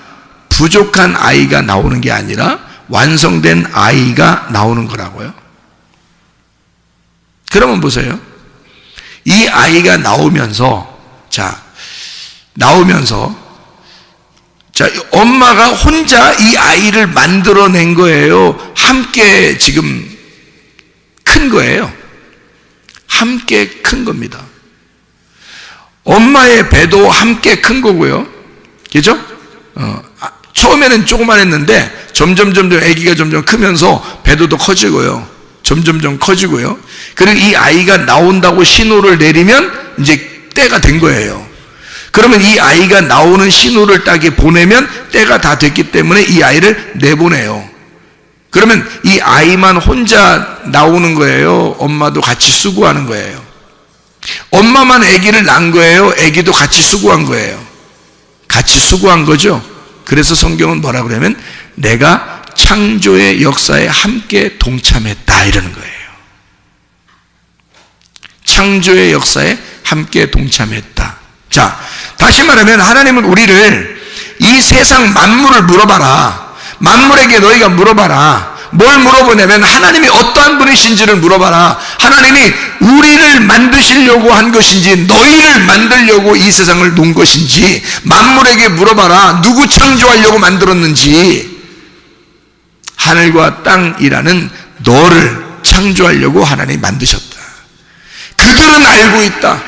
부족한 아이가 나오는 게 아니라 완성된 아이가 나오는 거라고요. 그러면 보세요. 이 아이가 나오면서 엄마가 혼자 이 아이를 만들어낸 거예요? 함께 지금 큰 거예요? 함께 큰 겁니다. 엄마의 배도 함께 큰 거고요. 그죠? 처음에는 조그만했는데 점점 아기가 점점 크면서 배도 더 커지고요. 점점 커지고요. 그리고 이 아이가 나온다고 신호를 내리면 이제 때가 된 거예요. 그러면 이 아이가 나오는 신호를 딱 보내면 때가 다 됐기 때문에 이 아이를 내보내요. 그러면 이 아이만 혼자 나오는 거예요? 엄마도 같이 수고하는 거예요? 엄마만 아기를 낳은 거예요? 아기도 같이 수고한 거예요? 같이 수고한 거죠. 그래서 성경은 뭐라 그러면 내가 창조의 역사에 함께 동참했다 이러는 거예요. 창조의 역사에 함께 동참했다. 자, 다시 말하면 하나님은 우리를 이 세상 만물을 물어봐라. 만물에게 너희가 물어봐라. 뭘 물어보냐면 하나님이 어떠한 분이신지를 물어봐라. 하나님이 우리를 만드시려고 한 것인지 너희를 만들려고 이 세상을 놓은 것인지 만물에게 물어봐라. 누구 창조하려고 만들었는지. 하늘과 땅이라는 너를 창조하려고 하나님이 만드셨다. 그들은 알고 있다.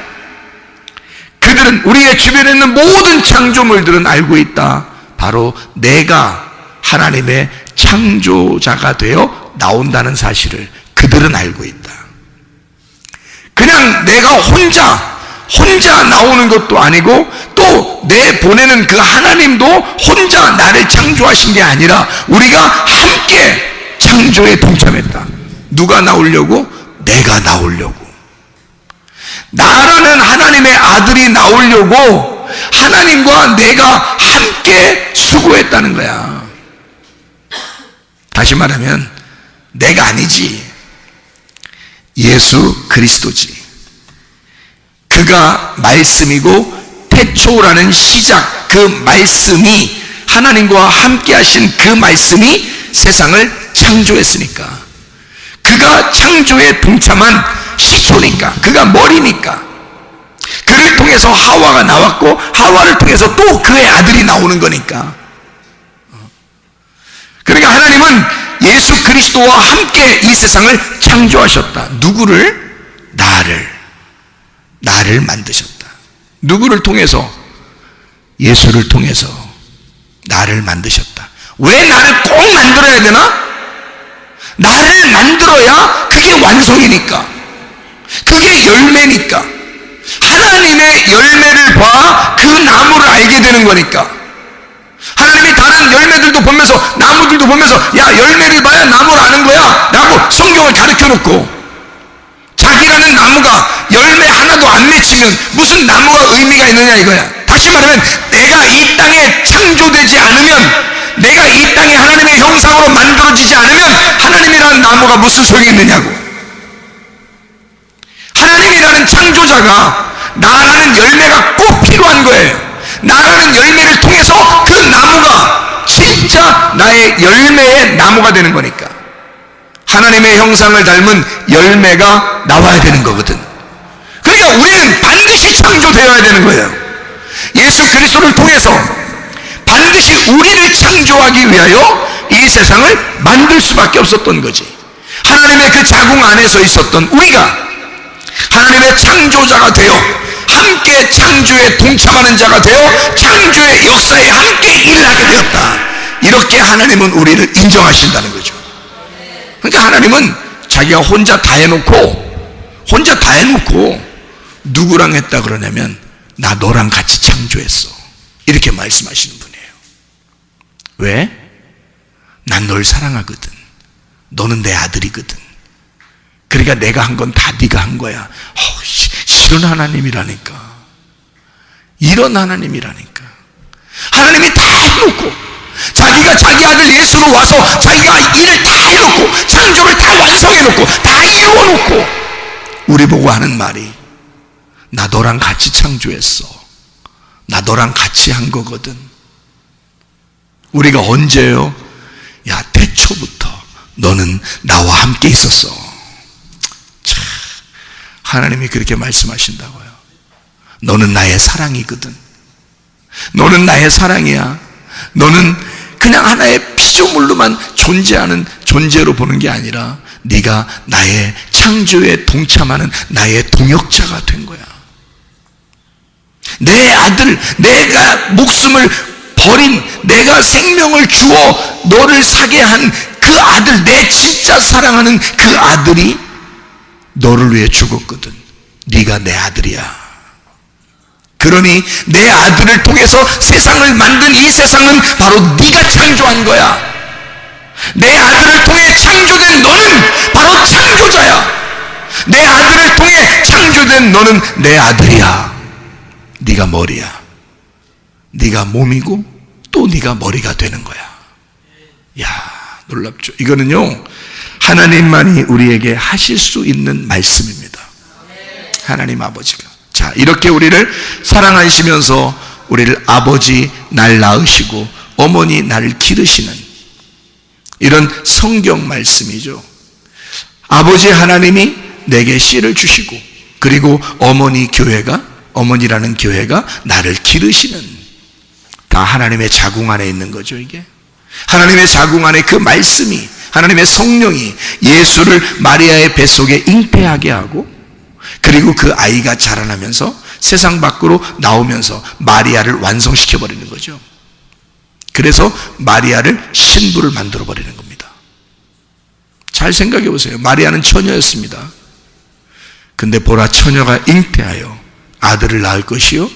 그들은 우리의 주변에 있는 모든 창조물들은 알고 있다. 바로 내가 하나님의 창조자가 되어 나온다는 사실을 그들은 알고 있다. 그냥 내가 혼자 나오는 것도 아니고 또 내 보내는 그 하나님도 혼자 나를 창조하신 게 아니라 우리가 함께 창조에 동참했다. 누가 나오려고? 내가 나오려고. 나라는 하나님의 아들이 나오려고 하나님과 내가 함께 수고했다는 거야. 다시 말하면 내가 아니지. 예수 그리스도지. 그가 말씀이고 태초라는 시작, 그 말씀이 하나님과 함께 하신 그 말씀이 세상을 창조했으니까. 그가 창조에 동참한 시초니까. 그가 머리니까. 그를 통해서 하와가 나왔고 하와를 통해서 또 그의 아들이 나오는 거니까. 그러니까 하나님은 예수 그리스도와 함께 이 세상을 창조하셨다. 누구를? 나를 만드셨다. 누구를 통해서? 예수를 통해서 나를 만드셨다. 왜 나를 꼭 만들어야 되나? 나를 만들어야 그게 완성이니까. 그게 열매니까. 하나님의 열매를 봐 그 나무를 알게 되는 거니까. 하나님이 다른 열매들도 보면서 나무들도 보면서 야 열매를 봐야 나무를 아는 거야 라고 성경을 가르쳐 놓고 자기라는 나무가 열매 하나도 안 맺히면 무슨 나무가 의미가 있느냐 이거야. 다시 말하면 내가 이 땅에 창조되지 않으면, 내가 이 땅에 하나님의 형상으로 만들어지지 않으면 하나님이라는 나무가 무슨 소용이 있느냐고. 하나님이라는 창조자가 나라는 열매가 꼭 필요한 거예요. 나라는 열매를 통해서 그 나무가 진짜 나의 열매의 나무가 되는 거니까. 하나님의 형상을 닮은 열매가 나와야 되는 거거든. 그러니까 우리는 반드시 창조되어야 되는 거예요. 예수 그리스도를 통해서 반드시 우리를 창조하기 위하여 이 세상을 만들 수밖에 없었던 거지. 하나님의 그 자궁 안에서 있었던 우리가 하나님의 창조자가 되어 함께 창조에 동참하는 자가 되어 창조의 역사에 함께 일을 하게 되었다. 이렇게 하나님은 우리를 인정하신다는 거죠. 그러니까 하나님은 자기가 혼자 다 해놓고 누구랑 했다 그러냐면 나 너랑 같이 창조했어, 이렇게 말씀하시는 분이에요. 왜? 난 널 사랑하거든. 너는 내 아들이거든. 그러니까 내가 한 건 다 네가 한 거야. 이런 하나님이라니까. 이런 하나님이라니까. 하나님이 다 해놓고, 자기가 자기 아들 예수로 와서 자기가 일을 다 해놓고, 창조를 다 완성해놓고, 다 이루어놓고, 우리 보고 하는 말이 나 너랑 같이 창조했어. 나 너랑 같이 한 거거든. 우리가 언제요? 야, 태초부터 너는 나와 함께 있었어. 참, 하나님이 그렇게 말씀하신다고요. 너는 나의 사랑이거든. 너는 나의 사랑이야. 너는 그냥 하나의 피조물로만 존재하는 존재로 보는 게 아니라 네가 나의 창조에 동참하는 나의 동역자가 된 거야. 내 아들, 내가 목숨을 버린, 내가 생명을 주어 너를 사게 한 그 아들, 내 진짜 사랑하는 그 아들이 너를 위해 죽었거든. 네가 내 아들이야. 그러니 내 아들을 통해서 세상을 만든 이 세상은 바로 네가 창조한 거야. 내 아들을 통해 창조된 너는 바로 창조자야. 내 아들을 통해 창조된 너는 내 아들이야. 네가 머리야. 네가 몸이고 또 네가 머리가 되는 거야. 야, 놀랍죠. 이거는요, 하나님만이 우리에게 하실 수 있는 말씀입니다. 하나님 아버지가. 자, 이렇게 우리를 사랑하시면서 우리를 아버지 날 낳으시고 어머니 나를 기르시는 이런 성경 말씀이죠. 아버지 하나님이 내게 씨를 주시고, 그리고 어머니라는 교회가 나를 기르시는, 다 하나님의 자궁 안에 있는 거죠. 이게 하나님의 자궁 안에 그 말씀이, 하나님의 성령이 예수를 마리아의 뱃속에 잉태하게 하고, 그리고 그 아이가 자라나면서 세상 밖으로 나오면서 마리아를 완성시켜 버리는 거죠. 그래서 마리아를 신부를 만들어 버리는 겁니다. 잘 생각해 보세요. 마리아는 처녀였습니다. 근데 보라, 처녀가 잉태하여 아들을 낳을 것이요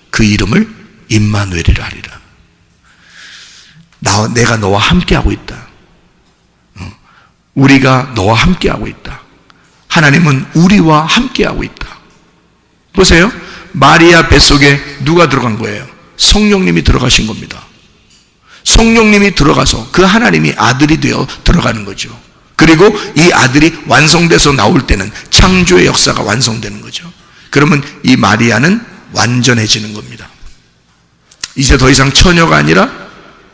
그 이름을 임마누엘이라 하리라. 내가 너와 함께하고 있다. 우리가 너와 함께하고 있다. 하나님은 우리와 함께하고 있다. 보세요. 마리아 뱃속에 누가 들어간 거예요? 성령님이 들어가신 겁니다. 성령님이 들어가서 그 하나님이 아들이 되어 들어가는 거죠. 그리고 이 아들이 완성돼서 나올 때는 창조의 역사가 완성되는 거죠. 그러면 이 마리아는 완전해지는 겁니다. 이제 더 이상 처녀가 아니라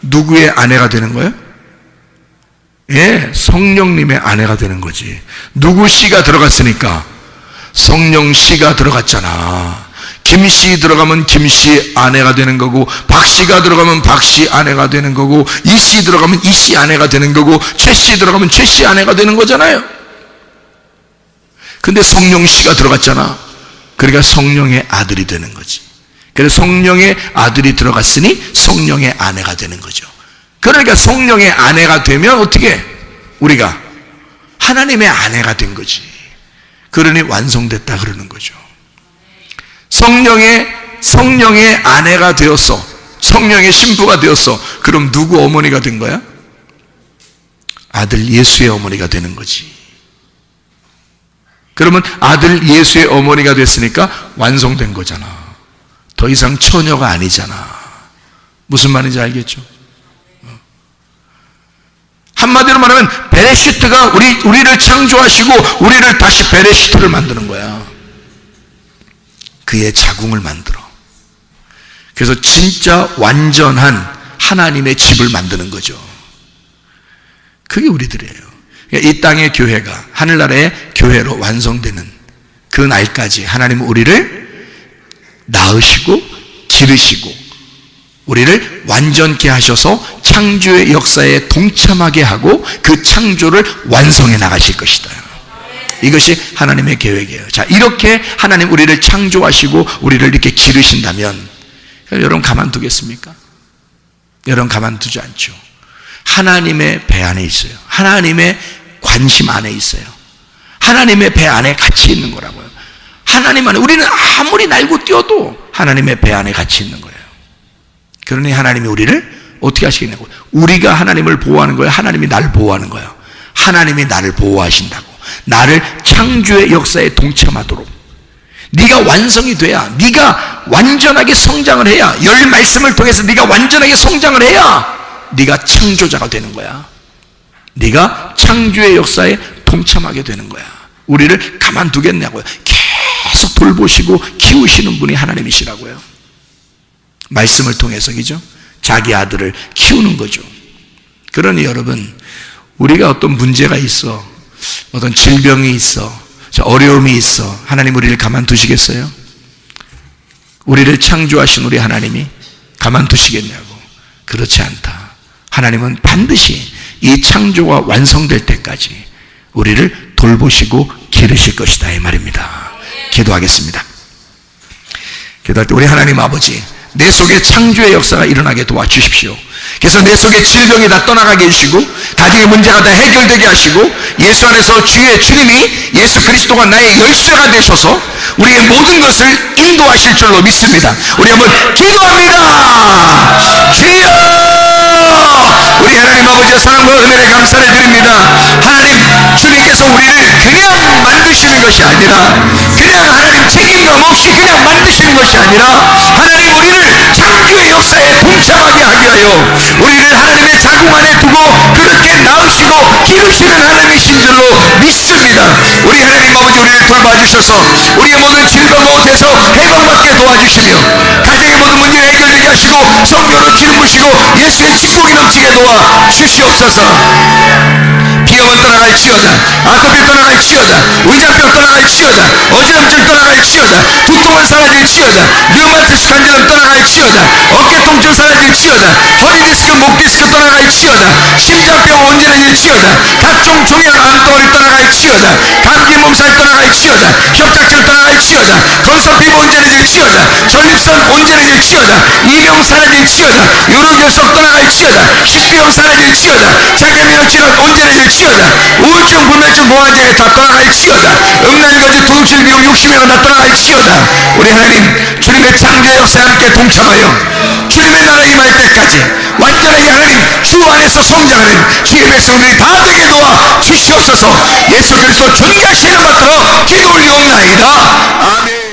누구의 아내가 되는 거예요? 예, 성령님의 아내가 되는 거지. 누구 씨가 들어갔으니까? 성령 씨가 들어갔잖아. 김씨 들어가면 김씨 아내가 되는 거고, 박씨 들어가면 박씨 아내가 되는 거고, 이씨 들어가면 이씨 아내가 되는 거고, 최씨 들어가면 최씨 아내가 되는 거잖아요. 근데 성령 씨가 들어갔잖아. 그러니까 성령의 아들이 되는 거지. 그래서 성령의 아들이 들어갔으니 성령의 아내가 되는 거죠. 그러니까 성령의 아내가 되면 어떻게? 우리가 하나님의 아내가 된 거지. 그러니 완성됐다 그러는 거죠. 성령의 아내가 되었어. 성령의 신부가 되었어. 그럼 누구 어머니가 된 거야? 아들 예수의 어머니가 되는 거지. 그러면 아들 예수의 어머니가 됐으니까 완성된 거잖아. 더 이상 처녀가 아니잖아. 무슨 말인지 알겠죠? 한마디로 말하면 베레시트가 우리를 창조하시고 우리를 다시 베레시트를 만드는 거야. 그의 자궁을 만들어. 그래서 진짜 완전한 하나님의 집을 만드는 거죠. 그게 우리들이에요. 이 땅의 교회가 하늘나라의 교회로 완성되는 그 날까지 하나님은 우리를 낳으시고 기르시고 우리를 완전케 하셔서 창조의 역사에 동참하게 하고 그 창조를 완성해 나가실 것이다. 이것이 하나님의 계획이에요. 자, 이렇게 하나님 우리를 창조하시고 우리를 이렇게 기르신다면 여러분 가만두겠습니까? 여러분 가만두지 않죠. 하나님의 배 안에 있어요. 하나님의 관심 안에 있어요. 하나님의 배 안에 같이 있는 거라고요. 하나님 안에, 우리는 아무리 날고 뛰어도 하나님의 배 안에 같이 있는 거예요. 그러니 하나님이 우리를 어떻게 하시겠냐고. 우리가 하나님을 보호하는 거예요? 하나님이 나를 보호하는 거예요? 하나님이 나를 보호하신다고. 나를 창조의 역사에 동참하도록. 네가 완성이 돼야, 네가 완전하게 성장을 해야, 열 말씀을 통해서 네가 완전하게 성장을 해야 네가 창조자가 되는 거야. 네가 창조의 역사에 동참하게 되는 거야. 우리를 가만두겠냐고요. 계속 돌보시고 키우시는 분이 하나님이시라고요. 말씀을 통해서, 그죠? 자기 아들을 키우는 거죠. 그러니 여러분, 우리가 어떤 문제가 있어, 어떤 질병이 있어, 어려움이 있어, 하나님 우리를 가만두시겠어요? 우리를 창조하신 우리 하나님이 가만두시겠냐고. 그렇지 않다. 하나님은 반드시 이 창조가 완성될 때까지 우리를 돌보시고 기르실 것이다, 이 말입니다. 기도하겠습니다. 기도할 때 우리 하나님 아버지, 내 속에 창조의 역사가 일어나게 도와주십시오. 그래서 내 속에 질병이 다 떠나가게 해주시고, 가정의 문제가 다 해결되게 하시고, 예수 안에서 주님이 예수 그리스도가 나의 열쇠가 되셔서 우리의 모든 것을 인도하실 줄로 믿습니다. 우리 한번 기도합니다. 주여, 우리 하나님 아버지의 사랑과 은혜를 감사를 드립니다. 하나님, 주님께서 우리를 그냥 만드시는 것이 아니라, 그냥 하나님 책임감 없이 그냥 만드시는 것이 아니라, 하나님 우리를 창조의 역사에 동참하게 하게 하여 우리를 하나님의 자궁 안에 두고 그렇게 낳으시고 기르시는 하나님이신 줄로 믿습니다. 우리 하나님 아버지, 우리를 돌봐주셔서 우리의 모든 질병 가운데서 해방받게 도와주시며, 가정의 모든 문제를 해결되게 하시고 성령으로 기름 부시고 예수의 축복이 넘치게 도와주시옵소서. 비염은 떠나갈지어다, 아토피 떠나갈지어다, 위장병 떠나갈지어다, 어지럼증 떠나갈지어다, 두통은 사라질지어다, 류마티스 관절염 떠나갈지어다, 어깨 통증 사라질지어다, 허리 디스크, 목 디스크 떠나갈지어다, 심장병 온전해질지어다, 각종 종양 암덩어리 떠나갈지어다, 감기 몸살 떠나갈지어다, 협착증 떠나갈지어다, 건선 피부 온전해질지어다, 전립선 온전해질지어다, 이명 사라질지어다, 요로결석 떠나갈지어다, 식비염 사라질지어다, 자가면역 질환 온전해질지어다, 우울증, 불면증, 공황장애 다 떠나갈지어다, 음란거짓, 도둑질, 미혹, 욕심이가 다 떠나갈지어다. 우리 하나님, 주님의 창조의 역사에 함께 동참하여 주님의 나라 임할 때까지 완전하게 하나님 주 안에서 성장하는 주의 백성들이 다 되게 도와 주시옵소서. 예수 그리스도 존귀하신 이름 받들어 기도 올리옵나이다. 아멘.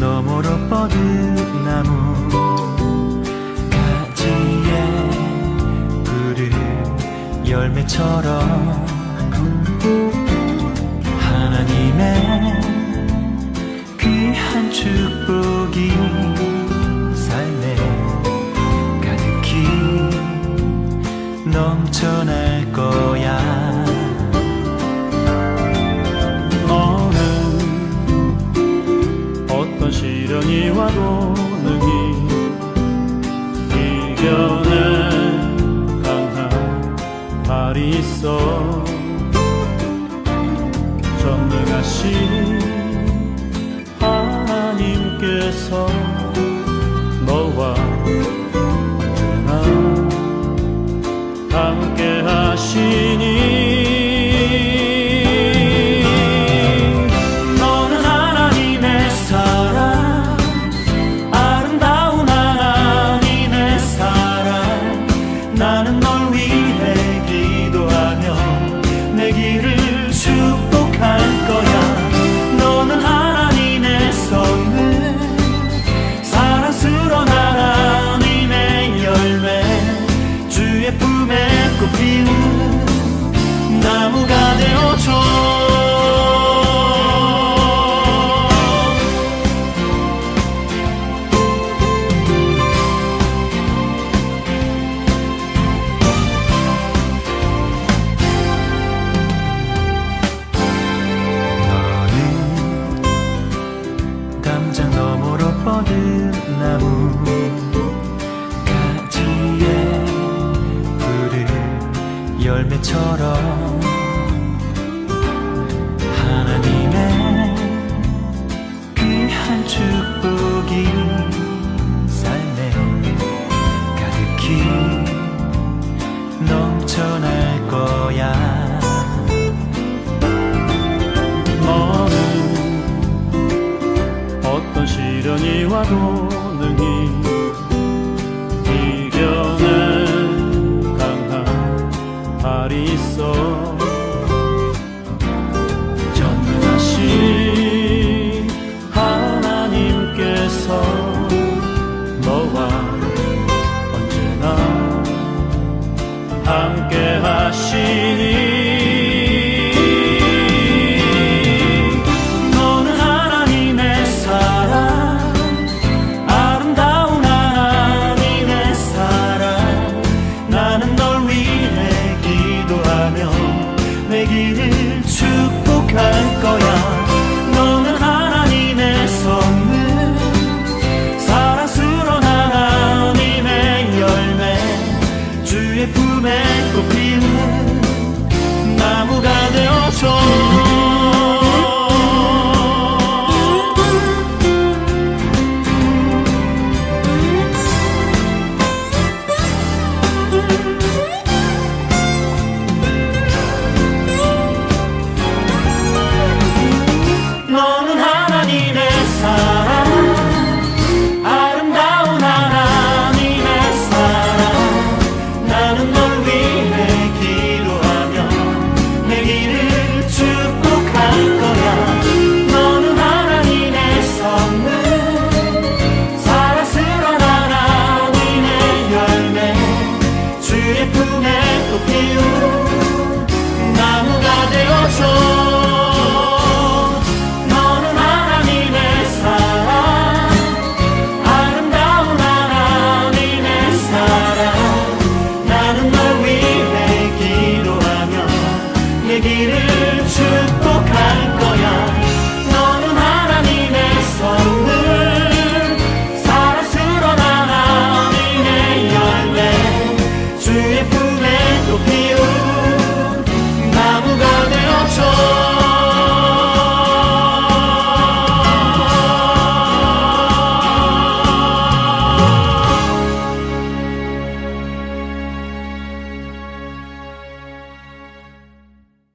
너머로 뻗은 나무 가지에 푸른 열매처럼 하나님의 귀한 축복이 삶에 가득히 넘쳐날 거야. 어떤 시련이 와도 능히 이겨낸 강한 발이 있어. 전능하신 하나님께서 너와 언제나 함께 하시니 거듭나무 가지에 푸른 열매처럼 하나님의 귀한 축복이 삶에 가득히 넘쳐날 거야. 너는 어떤 시련이 와도 능히 이겨낼 강한 발이 있어.